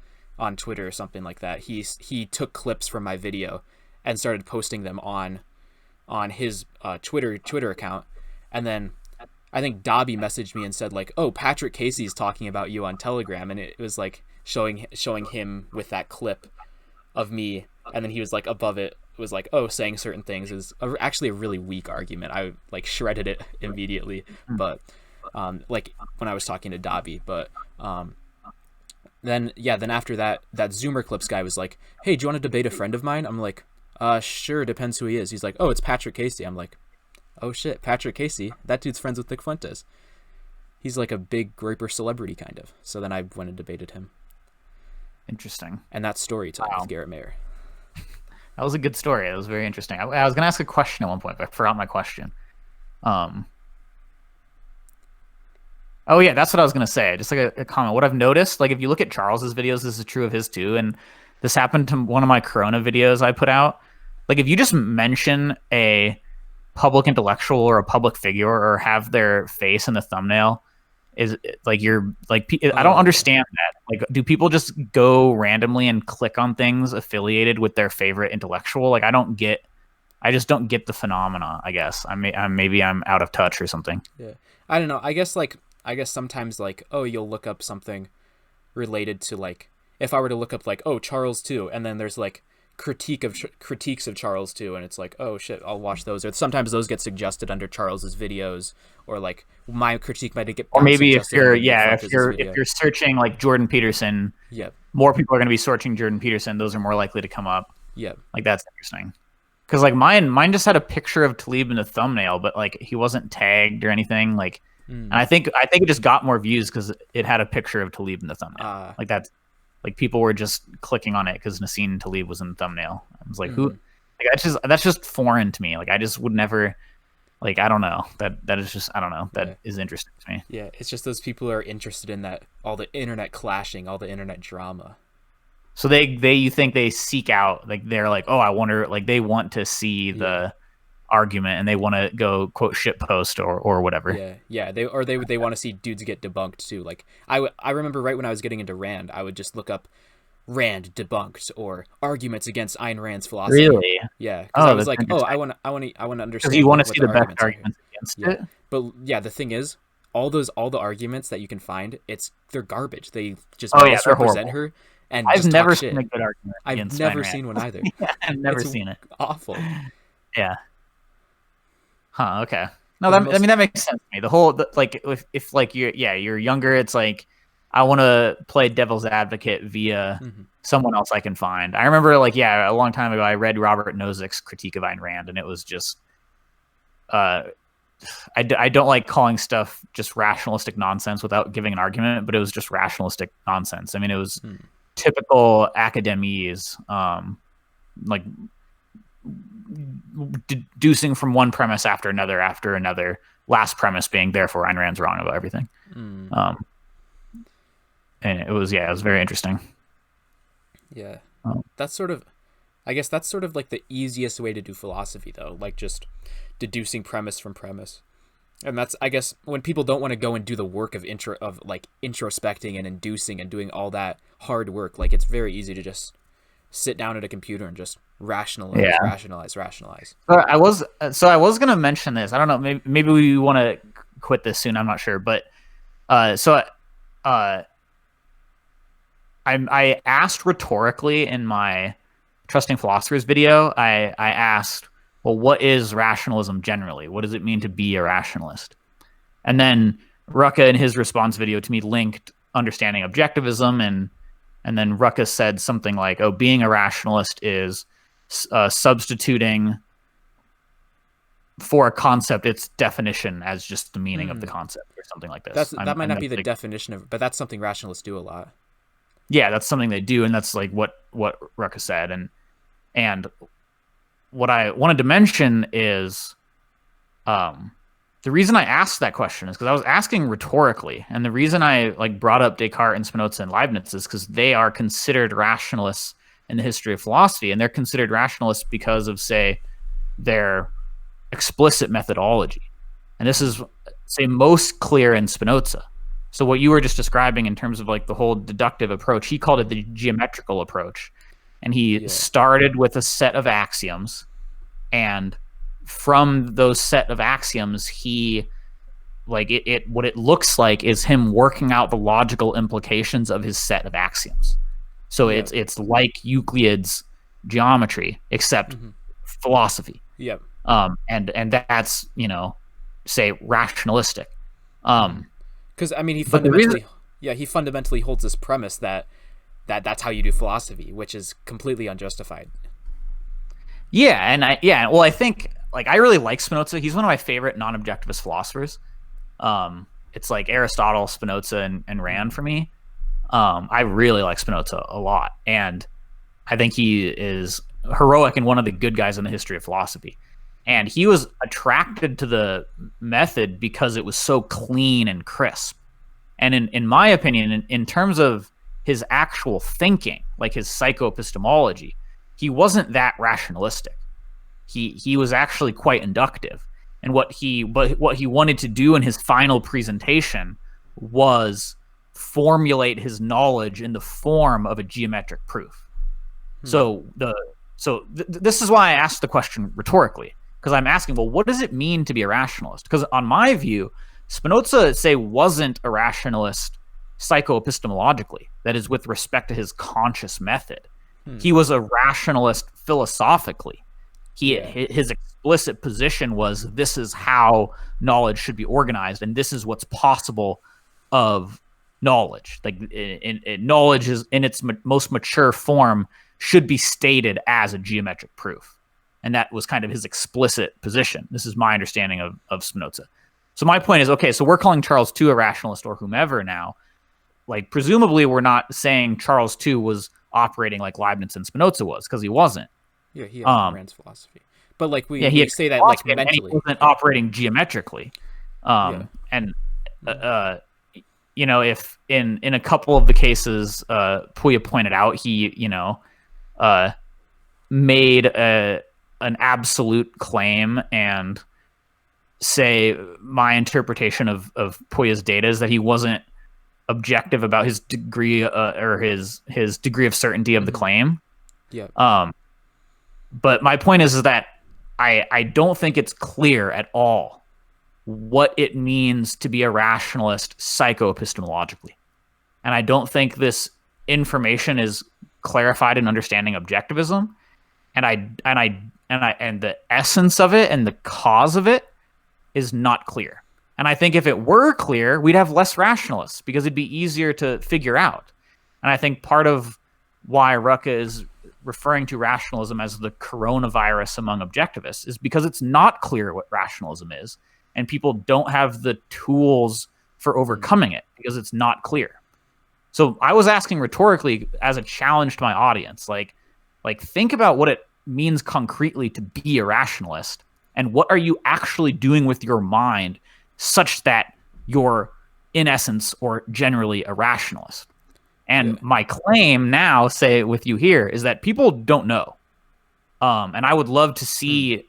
Twitter or something like that. He took clips from my video and started posting them on his Twitter account, and then I think Dobby messaged me and said like, "Oh, Patrick Casey's talking about you on Telegram," and it was like showing him with that clip of me, and then he was like above it was like, "Oh, saying certain things." Is actually a really weak argument. I like shredded it immediately, but like when I was talking to Dobby, but then after that Zoomer Clips guy was like, "Hey, do you want to debate a friend of mine?" I'm like, sure, depends who he is." He's like, "Oh, it's Patrick Casey." I'm like, "Oh shit, Patrick Casey? That dude's friends with Nick Fuentes. He's like a big groyper celebrity kind of." So then I went and debated him, Interesting. and that's story time Wow. with Garrett Mayer. That was a good story. It was very interesting. I was gonna ask a question at one point, but I forgot my question. Um. Oh yeah, that's what I was gonna say. Just like a comment. What I've noticed, like if you look at Charles's videos, this is true of his too, and this happened to one of my Corona videos I put out. Like if you just mention a public intellectual or a public figure or have their face in the thumbnail, is like you're like I don't Oh yeah, understand that. Like, do people just go randomly and click on things affiliated with their favorite intellectual? Like, I just don't get the phenomena. I guess maybe I'm out of touch or something. yeah. I don't know. I guess sometimes like, oh, you'll look up something related to like, if I were to look up like, oh, Charles too, and then there's like critiques of Charles too, and it's like, oh shit, I'll watch those. Or sometimes those get suggested under Charles's videos, or like my critique might get Or gotten maybe if suggested you're under Nick yeah, Fuentes' if video. you're searching like Jordan Peterson, Yep, more people are going to be searching Jordan Peterson. Those are more likely to come up. yep. Like that's interesting. Because like mine just had a picture of Talib in the thumbnail, but like he wasn't tagged or anything. Like, and Mm. I think it just got more views because it had a picture of Talib in the thumbnail. Uh, Like that's like people were just clicking on it because Nassim Talib was in the thumbnail. I was like, who? mm. Like that's just foreign to me. Like I just would never. Like I don't know. That is just I don't know. Yeah, That is interesting to me. yeah. It's just those people who are interested in that, all the internet clashing, all the internet drama. So you think they seek out like they're like, oh, I wonder, like they want to see Yeah. the argument and they want to go quote shit post or whatever. Yeah, yeah. They want to see dudes get debunked too. Like I remember right when I was getting into Rand, I would just look up Rand debunked or arguments against Ayn Rand's philosophy. Really? Yeah, because I Oh, was that's like, oh, interesting. I want to Because you understand want to what see the the best arguments are here. arguments against Yeah, it. but yeah, the thing is, all the arguments that you can find, they're garbage. They just Oh yeah, they're misrepresent horrible. her and I've just talk never seen shit. a good argument I've against Ayn never Rand. seen one either. Yeah, I've never It's seen it. awful. Yeah. Huh. Okay. No, Because that I most, mean that makes sense to me. The whole like if like you're younger, it's like I want to play devil's advocate via mhm. someone else I can find. I remember like a long time ago I read Robert Nozick's critique of Ayn Rand, and it was just uh I don't like calling stuff just rationalistic nonsense without giving an argument, but it was just rationalistic nonsense. I mean, it was Mm. typical academese, like deducing from one premise after another. Last premise being therefore Ayn Rand's wrong about everything. Mm. Um, and it was very interesting. Yeah, Um, that's sort of I guess that's sort of like the easiest way to do philosophy, though, like just deducing premise from premise. And that's, I guess, when people don't want to go and do the work of like introspecting and inducing and doing all that hard work, like it's very easy to just sit down at a computer and just rationalize. I was gonna mention this. I don't know. Maybe we want to quit this soon. I'm not sure, but I asked rhetorically in my Trusting Philosophers video. I asked, well, what is rationalism generally? What does it mean to be a rationalist? And then Rucka, in his response video to me, linked understanding objectivism, and then Rucka said something like, "Oh, being a rationalist is substituting for a concept its definition as just the meaning of the concept," or something like this. That might not be the definition of, but that's something rationalists do a lot. Yeah, that's something they do, and that's like what Rucka said. And what I wanted to mention is the reason I asked that question is because I was asking rhetorically, and the reason I like brought up Descartes and Spinoza and Leibniz is because they are considered rationalists in the history of philosophy, and they're considered rationalists because of, say, their explicit methodology. And this is, say, most clear in Spinoza. So what you were just describing in terms of like the whole deductive approach, he called it the geometrical approach. And he started with a set of axioms, and from those set of axioms, he like what it looks like is him working out the logical implications of his set of axioms. So it's like Euclid's geometry, except philosophy. Yep. And that's, say, rationalistic. Because I mean, he fundamentally holds this premise that that's how you do philosophy, which is completely unjustified. I think like I really like Spinoza. He's one of my favorite non-objectivist philosophers. It's like Aristotle, Spinoza, and Rand for me. I really like Spinoza a lot, and I think he is heroic and one of the good guys in the history of philosophy. And he was attracted to the method because it was so clean and crisp. And in my opinion, in terms of his actual thinking, like his psychoepistemology, he wasn't that rationalistic. He was actually quite inductive. And what he wanted to do in his final presentation was formulate his knowledge in the form of a geometric proof. This is why I asked the question rhetorically, because I'm asking, well, what does it mean to be a rationalist? Because on my view, Spinoza, say, wasn't a rationalist psychoepistemologically, that is, with respect to his conscious method. He was a rationalist philosophically. His explicit position was, this is how knowledge should be organized, and this is what's possible of knowledge. Like knowledge is in its most mature form should be stated as a geometric proof, and that was kind of his explicit position. This is my understanding of Spinoza. So my point is, okay, so we're calling Charles II a rationalist or whomever now. Like, presumably we're not saying Charles II was operating like Leibniz and Spinoza was, because he wasn't. Yeah, he had Rand's philosophy. But like we say that like mentally. He wasn't operating geometrically. If in a couple of the cases Puya pointed out, he made an absolute claim, and say my interpretation of Puya's data is that he wasn't objective about his degree or his degree of certainty of the claim. Yeah. But my point is that I don't think it's clear at all what it means to be a rationalist psychoepistemologically. And I don't think this information is clarified in understanding objectivism. And the essence of it and the cause of it is not clear. And I think if it were clear, we'd have less rationalists because it'd be easier to figure out. And I think part of why Rucka is referring to rationalism as the coronavirus among objectivists is because it's not clear what rationalism is, and people don't have the tools for overcoming it because it's not clear. So I was asking rhetorically as a challenge to my audience, like think about what it means concretely to be a rationalist, and what are you actually doing with your mind such that you're in essence or generally a rationalist. And my claim now, say with you here, is that people don't know. And I would love to see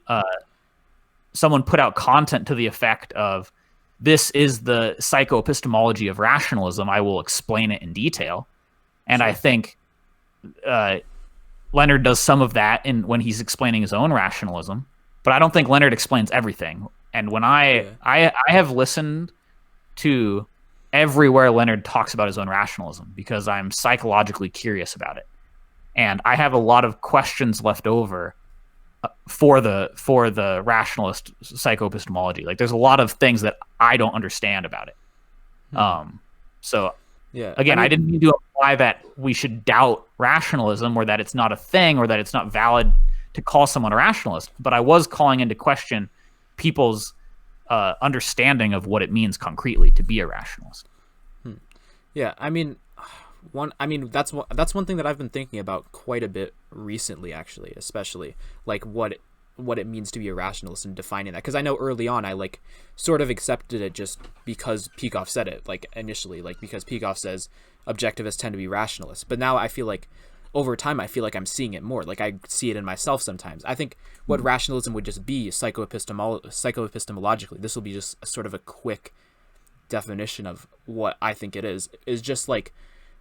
someone put out content to the effect of, this is the psychoepistemology of rationalism. I will explain it in detail. And Sure. I think Leonard does some of that when he's explaining his own rationalism, but I don't think Leonard explains everything. And when I have listened to everywhere Leonard talks about his own rationalism, because I'm psychologically curious about it, and I have a lot of questions left over for the rationalist psychoepistemology. Like, there's a lot of things that I don't understand about it. So Yeah. again, I didn't mean to imply that we should doubt rationalism, or that it's not a thing, or that it's not valid to call someone a rationalist. But I was calling into question people's understanding of what it means concretely to be a rationalist. Yeah, I mean, that's one thing that I've been thinking about quite a bit recently, actually, especially like what it means to be a rationalist and defining that. Because I know early on I like sort of accepted it just because Peikoff said it, like initially, like because Peikoff says objectivists tend to be rationalists. But now I feel like over time I feel like I'm seeing it more. Like I see it in myself sometimes. I think what rationalism would just be psychoepistemologically, this will be just a sort of a quick definition of what I think it is just like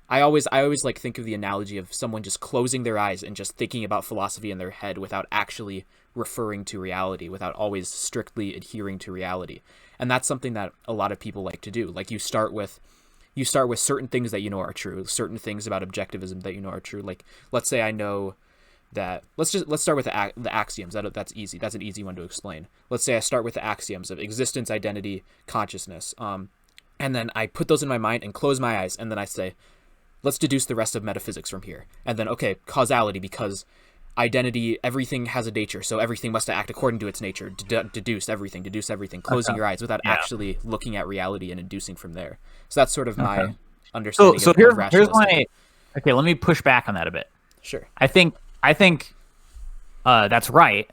I always like think of the analogy of someone just closing their eyes and just thinking about philosophy in their head without actually referring to reality, without always strictly adhering to reality. And that's something that a lot of people like to do. Like you start with certain things that you know are true, certain things about objectivism that you know are true. Like let's say I know that let's start with the axioms. That's easy. That's an easy one to explain. Let's say I start with the axioms of existence, identity, consciousness. And then I put those in my mind and close my eyes, and then I say, let's deduce the rest of metaphysics from here. And then, okay, causality, because identity, everything has a nature, so everything must act according to its nature. Deduce everything, closing your eyes without actually looking at reality and inducing from there. So that's sort of my understanding of rationalism. Here's my... Okay, let me push back on that a bit. Sure. I think that's right,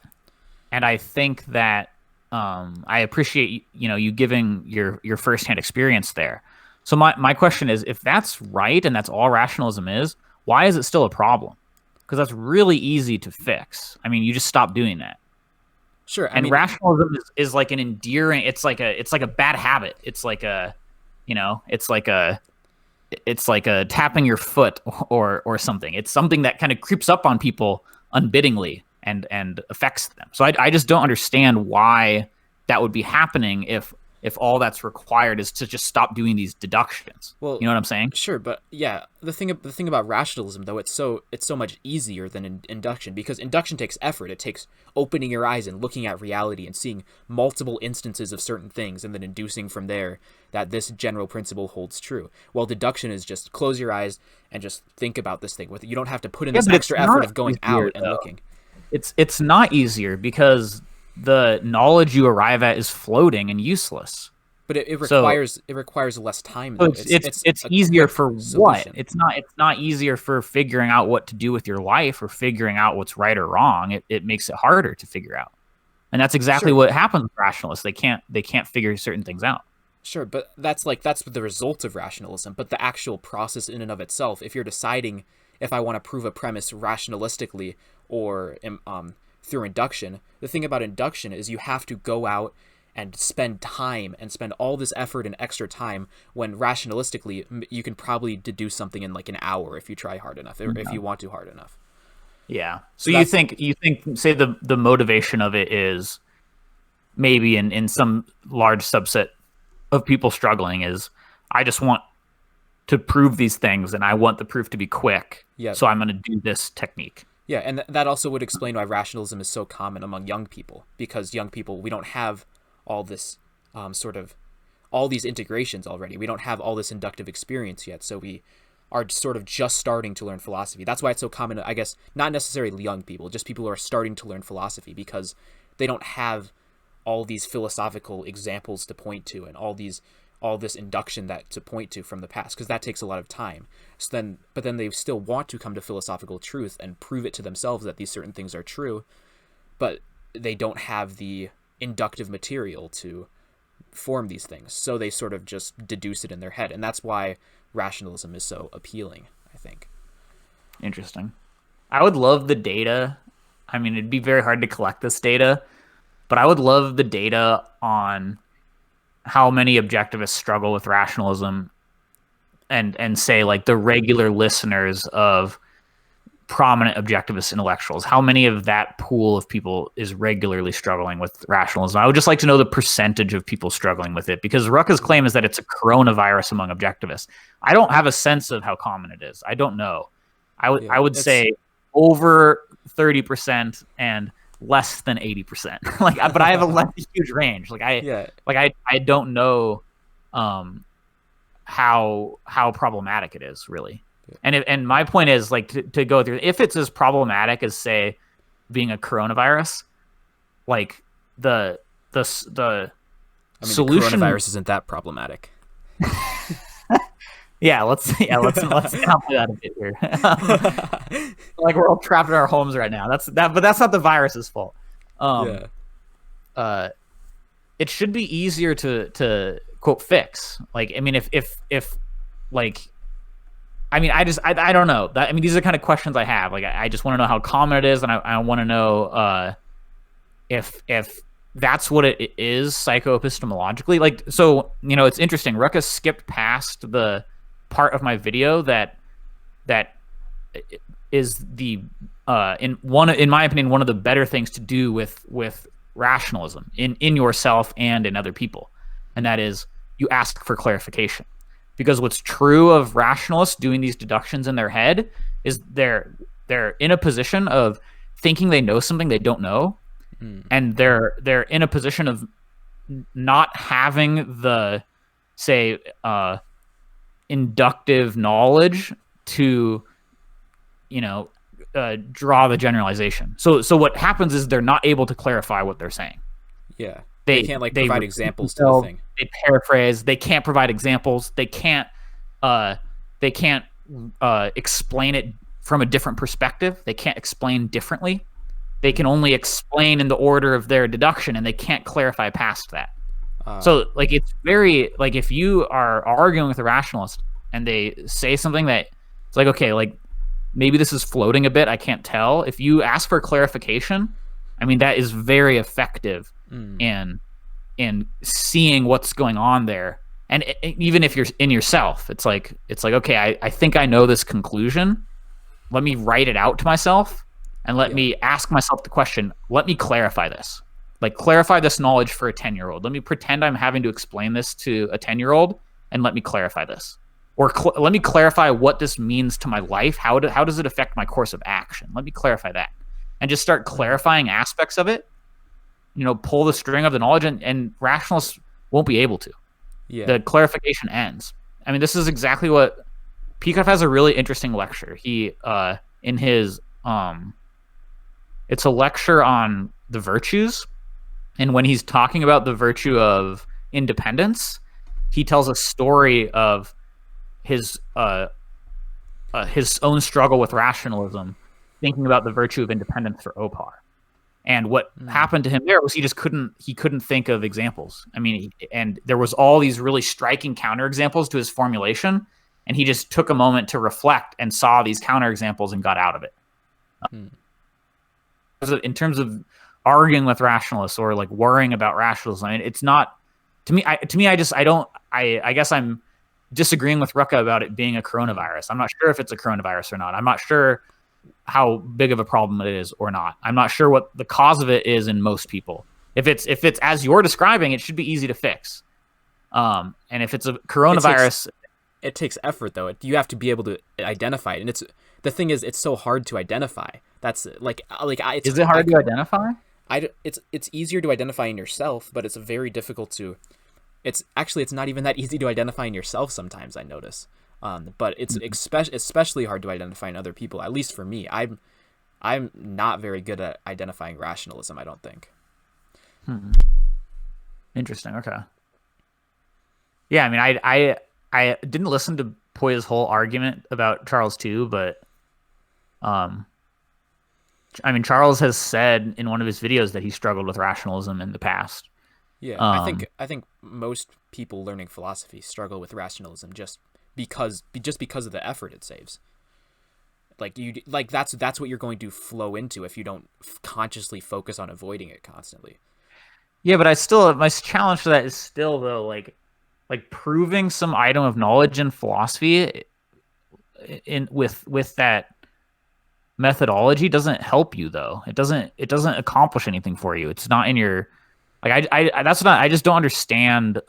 and I think that I appreciate you giving your firsthand experience there. So my question is, if that's right and that's all rationalism is, why is it still a problem? Because that's really easy to fix. I mean, you just stop doing that. Sure. And rationalism is like an endearing. It's like a bad habit. It's like a tapping your foot or something. It's something that kind of creeps up on people unwittingly and affects them. So I just don't understand why that would be happening if all that's required is to just stop doing these deductions. Well, you know what I'm saying? Sure, but yeah, the thing about rationalism, though, it's so much easier than induction, because induction takes effort. It takes opening your eyes and looking at reality and seeing multiple instances of certain things and then inducing from there that this general principle holds true. While deduction is just close your eyes and just think about this thing. You don't have to put in this extra effort of going out and looking. It's not easier because the knowledge you arrive at is floating and useless. But it requires less time. Though. It's easier for solution. What? It's not easier for figuring out what to do with your life or figuring out what's right or wrong. It makes it harder to figure out, and that's exactly what happens with rationalists. They can't figure certain things out. Sure, but that's the result of rationalism. But the actual process in and of itself, if you're deciding if I want to prove a premise rationalistically or through induction, the thing about induction is you have to go out and spend time and spend all this effort and extra time, when rationalistically you can probably deduce something in like an hour if you try hard enough, or if you want to hard enough. Yeah. So you think say the motivation of it is maybe in some large subset of people struggling is, I just want to prove these things and I want the proof to be quick. Yeah. So I'm going to do this technique. Yeah, and that also would explain why rationalism is so common among young people, because young people, we don't have all this all these integrations already. We don't have all this inductive experience yet, so we are sort of just starting to learn philosophy. That's why it's so common, I guess, not necessarily young people, just people who are starting to learn philosophy, because they don't have all these philosophical examples to point to and all this induction that to point to from the past, because that takes a lot of time. But then they still want to come to philosophical truth and prove it to themselves that these certain things are true, but they don't have the inductive material to form these things, so they sort of just deduce it in their head, and that's why rationalism is so appealing, I think. Interesting. I would love the data. I mean, it'd be very hard to collect this data, but I would love the data on how many objectivists struggle with rationalism and say like the regular listeners of prominent objectivist intellectuals. How many of that pool of people is regularly struggling with rationalism? I would just like to know the percentage of people struggling with it, because Rucka's claim is that it's a coronavirus among objectivists. I don't have a sense of how common it is. I don't know. I would say over 30% and less than 80%. But I have a huge range. I don't know how problematic it is really. And my point is to go through, if it's as problematic as say being a coronavirus, like the solution. The coronavirus isn't that problematic. let's downplay that a bit here. Like we're all trapped in our homes right now. But that's not the virus's fault. It should be easier to quote fix. Like, I mean, if like. I mean, I don't know. These are the kind of questions I have. Like, I just want to know how common it is, and I want to know if that's what it is psychoepistemologically. Like, so it's interesting. Rucka skipped past the part of my video that is in my opinion one of the better things to do with rationalism in yourself and in other people, and that is you ask for clarification. Because what's true of rationalists doing these deductions in their head is they're in a position of thinking they know something they don't know, and they're in a position of not having the say inductive knowledge to draw the generalization. So what happens is they're not able to clarify what they're saying. Yeah. They can't provide examples to the thing. They paraphrase. They can't provide examples. They can't explain it from a different perspective. They can't explain differently. They can only explain in the order of their deduction, and they can't clarify past that. So it's very if you are arguing with a rationalist and they say something that it's like, okay, like maybe this is floating a bit, I can't tell. If you ask for clarification, I mean, that is very effective in seeing what's going on there. And even if you're in yourself, it's like, okay, I think I know this conclusion. Let me write it out to myself and let me ask myself the question, let me clarify this. Like, clarify this knowledge for a 10-year-old. Let me pretend I'm having to explain this to a 10-year-old and let me clarify this. Or let me clarify what this means to my life. How does it affect my course of action? Let me clarify that. And just start clarifying aspects of it. Pull the string of the knowledge, and rationalists won't be able to. Yeah. The clarification ends. I mean, this is exactly what Peikoff has a really interesting lecture. He in his it's a lecture on the virtues, and when he's talking about the virtue of independence, he tells a story of his own struggle with rationalism, thinking about the virtue of independence for Opar. And what happened to him there was he couldn't think of examples. I mean, and there was all these really striking counterexamples to his formulation, and he just took a moment to reflect and saw these counterexamples and got out of it. In terms of arguing with rationalists or like worrying about rationalism, I mean, it's not I guess I'm disagreeing with Rucka about it being a coronavirus. I'm not sure if it's a coronavirus or not. I'm not sure how big of a problem it is or not. I'm not sure what the cause of it is in most people. If it's as you're describing, it should be easy to fix. And if it's a coronavirus, it takes effort though. You have to be able to identify it, and the thing is, it's so hard to identify. That's is it hard to identify? It's easier to identify in yourself, but it's very difficult to. It's not even that easy to identify in yourself sometimes, I notice. But it's especially hard to identify in other people. At least for me, I'm not very good at identifying rationalism, I don't think. Interesting. Okay. Yeah, I mean, I didn't listen to Poya's whole argument about Charles too, but I mean, Charles has said in one of his videos that he struggled with rationalism in the past. Yeah, I think most people learning philosophy struggle with rationalism just because of the effort it saves. Like that's what you're going to flow into if you don't consciously focus on avoiding it constantly. Yeah, but I still my challenge for that is still though like proving some item of knowledge in philosophy in with that methodology doesn't help you though. It doesn't accomplish anything for you. It's not in your like I that's not I just don't understand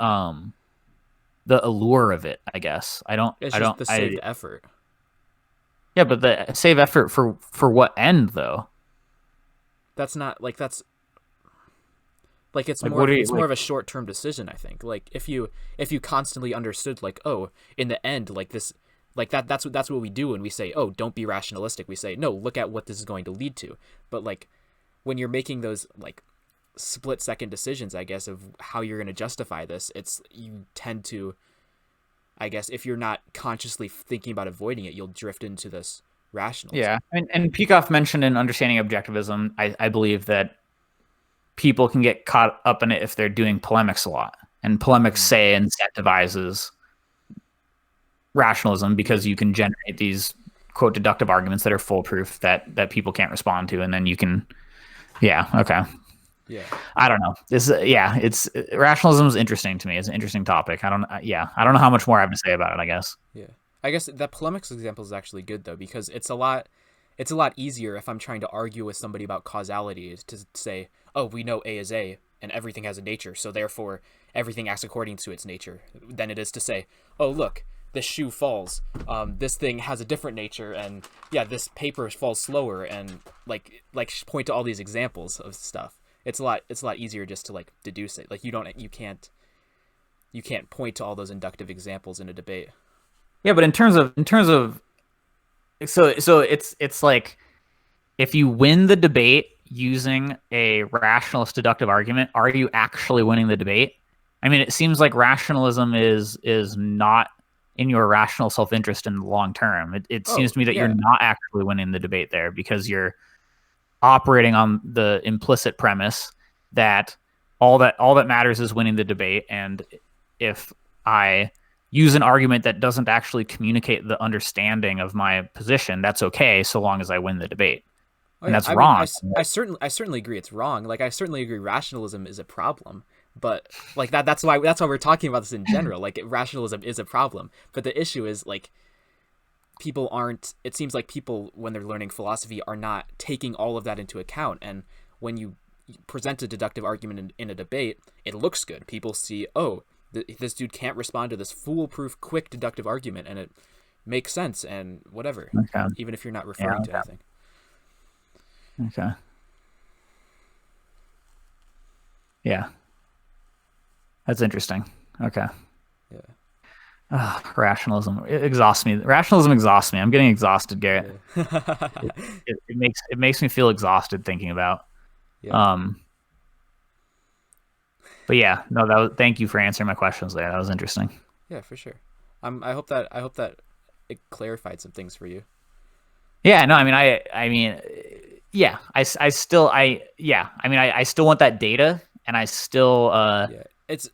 the allure of it, I guess. It's I just don't the I saved effort. Yeah, but the save effort for what end though? That's not like that's like Like what are you it's more like of a short-term decision, I think. Like if you constantly understood like, oh, in the end like this like that's what we do when we say, oh, don't be rationalistic. We say, no, look at what this is going to lead to. But like when you're making those like split second decisions, I guess, of how you're going to justify this, it's you tend to, I guess, if you're not consciously thinking about avoiding it, you'll drift into this Yeah. rationalism. And Peikoff mentioned in understanding objectivism, I believe that people can get caught up in it if they're doing polemics a lot. And polemics Mm. say incentivizes rationalism because you can generate these quote deductive arguments that are foolproof that people can't respond to, and then you can okay. Yeah. I don't know. It's rationalism is interesting to me. It's an interesting topic. I don't know how much more I have to say about it, I guess. Yeah. I guess that polemics example is actually good though, because it's a lot easier if I'm trying to argue with somebody about causality is to say, oh, we know A is A and everything has a nature, so therefore everything acts according to its nature, than it is to say, oh, look, this shoe falls. This thing has a different nature, and yeah, this paper falls slower, and like point to all these examples of stuff. It's a lot easier just to like deduce it. Like you can't point to all those inductive examples in a debate. Yeah, but in terms of so it's like if you win the debate using a rationalist deductive argument, are you actually winning the debate? I mean, it seems like rationalism is not in your rational self-interest in the long term. It seems Oh to me that you're yeah. not actually winning the debate there because you're operating on the implicit premise that all that matters is winning the debate, and if I use an argument that doesn't actually communicate the understanding of my position, that's okay so long as I win the debate. Oh And yeah. that's I mean, wrong. I certainly agree it's wrong. Like I certainly agree rationalism is a problem. But like that's why we're talking about this in general. Like rationalism is a problem. But the issue is like people aren't it seems like people when they're learning philosophy are not taking all of that into account, and when you present a deductive argument in a debate, it looks good. People see, oh, this dude can't respond to this foolproof quick deductive argument, and it makes sense and whatever, Okay. even if you're not Yeah. referring to anything. Okay. Yeah. That's interesting. Okay. Yeah. Rationalism exhausts me. Rationalism exhausts me. I'm getting exhausted, Garrett. Yeah. It makes me feel exhausted thinking about. Yeah. Um, but yeah, no, thank you for answering my questions there. That was interesting. Yeah, for sure. I hope that it clarified some things for you. Yeah, no, I mean, yeah, I still, yeah, I mean, I still want that data, and I still, Yeah. It's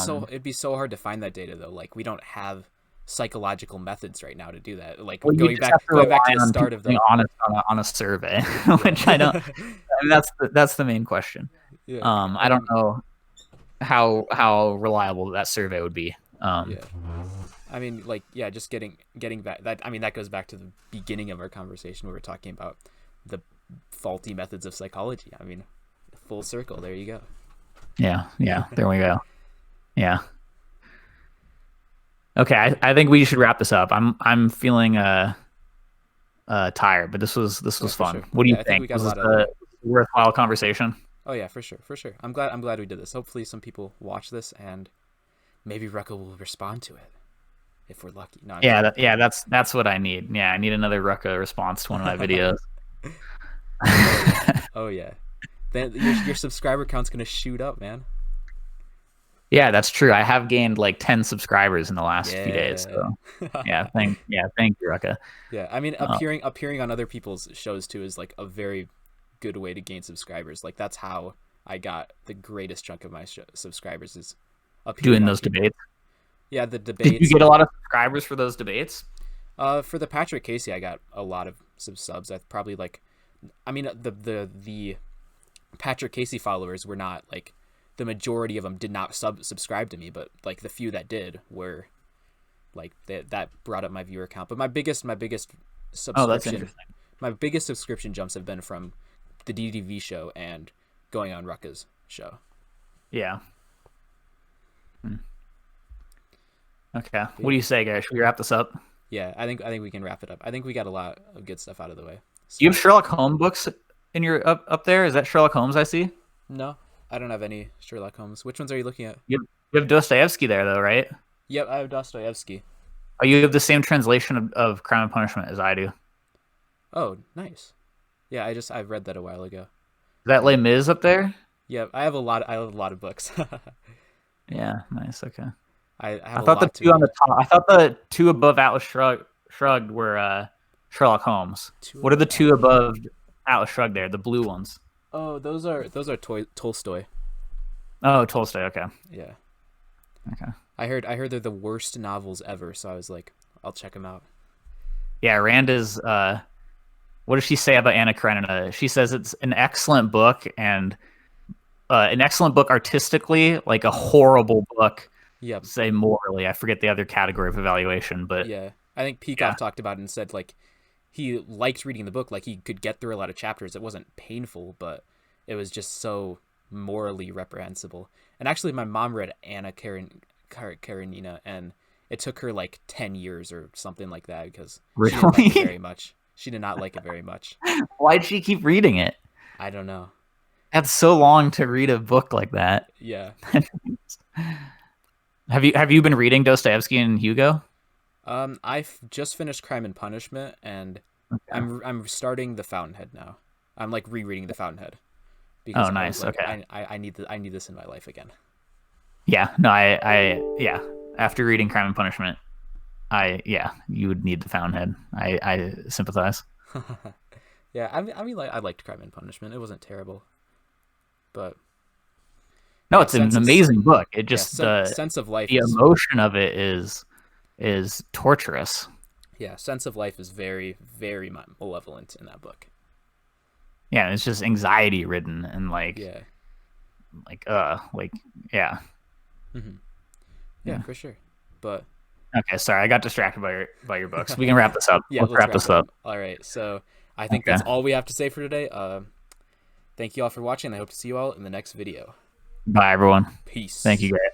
so it'd be so hard to find that data though. Like we don't have psychological methods right now to do that. Like well, you going just have back to going back rely to the on start people of being the honest on a survey, which I don't. yeah. I mean, that's the main question. Yeah. I don't know how reliable that survey would be. Yeah. I mean, like, yeah, just getting back that. I mean, that goes back to the beginning of our conversation where we're talking about the faulty methods of psychology. I mean, full circle. There you go. Yeah, there we go. Yeah. Okay, I think we should wrap this up. I'm feeling tired, but this was Yeah, for fun. sure. What do Yeah, you I think think? we got Was a this lot a of. worthwhile conversation? Oh yeah, for sure, for sure. I'm glad we did this. Hopefully, some people watch this and maybe Rucka will respond to it if we're lucky. No, I'm Yeah, kidding. that's what I need. Yeah, I need another Rucka response to one of my videos. Oh yeah, oh yeah. Then your subscriber count's gonna shoot up, man. Yeah, that's true. I have gained like 10 subscribers in the last few days. Yeah. So thank you, Rucka. Yeah, I mean, Uh, appearing on other people's shows too is like a very good way to gain subscribers. Like that's how I got the greatest chunk of my subscribers is appearing doing on those people. debates. Yeah, the Did you debates. get a lot of subscribers for those debates? For the Patrick Casey, I got a lot of subs. I probably like, I mean, the Patrick Casey followers were not like, the majority of them did not subscribe to me, but like the few that did were like that brought up my viewer count. But my biggest Oh, that's subscription, interesting. my biggest subscription jumps have been from the DDV show and going on Rucka's show. Yeah. Okay. What do you say, guys? Should we wrap this up? Yeah, I think we can wrap it up. I think we got a lot of good stuff out of the way. So, Do you have Sherlock Holmes books in your up there? Is that Sherlock Holmes I see? no, I don't have any Sherlock Holmes. Which ones are you looking at? You have Dostoevsky there, though, right? Yep, I have Dostoevsky. Oh, you have the same translation of Crime and Punishment as I do. Is Oh, nice. Yeah, I've read that a while ago. that Les Mis up there? Yeah, I have a lot of books. Yeah, nice. Okay. I have I a thought the lot to two on read. the top. I thought the two above Atlas Shrugged were Sherlock Holmes. Two What are the above two above Atlas Shrugged there? The blue ones. Oh, those are Tolstoy. Oh, Tolstoy. Okay. Yeah. Okay. I heard they're the worst novels ever, so I was like, I'll check them out. Yeah, Rand is. What does she say about Anna Karenina? She says it's an excellent book and an excellent book artistically, like a horrible book. Yep. Say morally. I forget the other category of evaluation, but Yeah. I think Peacock talked about it and said like he liked reading the book, like he could get through a lot of chapters. It wasn't painful, but it was just so morally reprehensible. And actually my mom read Karenina, and it took her like 10 years or something like that because she didn't like it really, very much. She did not like it very much. why'd she keep reading it? I don't know. That's so long to read a book like that. Yeah. Have you been reading Dostoevsky and Hugo? I've just finished Crime and Punishment, and I'm starting The Fountainhead now. I'm like rereading The Fountainhead because Oh, nice. like, Okay. I need this in my life again. Yeah. No, yeah. After reading Crime and Punishment, you would need the Fountainhead. I sympathize. Yeah, I mean, like I liked Crime and Punishment. It wasn't terrible, but No, yeah, it's an amazing book. It just Sense of Life the is emotion of it is torturous. Sense of Life is very very malevolent in that book. Yeah, it's just anxiety ridden and Yeah. yeah. Yeah, for sure. But Okay, sorry, I got distracted by your books. We can wrap this up. yeah, let's wrap this it up. All right, so I think Okay. that's all we have to say for today. Thank you all for watching. I hope to see you all in the next video. Bye, everyone. Peace. Thank you, Garrett.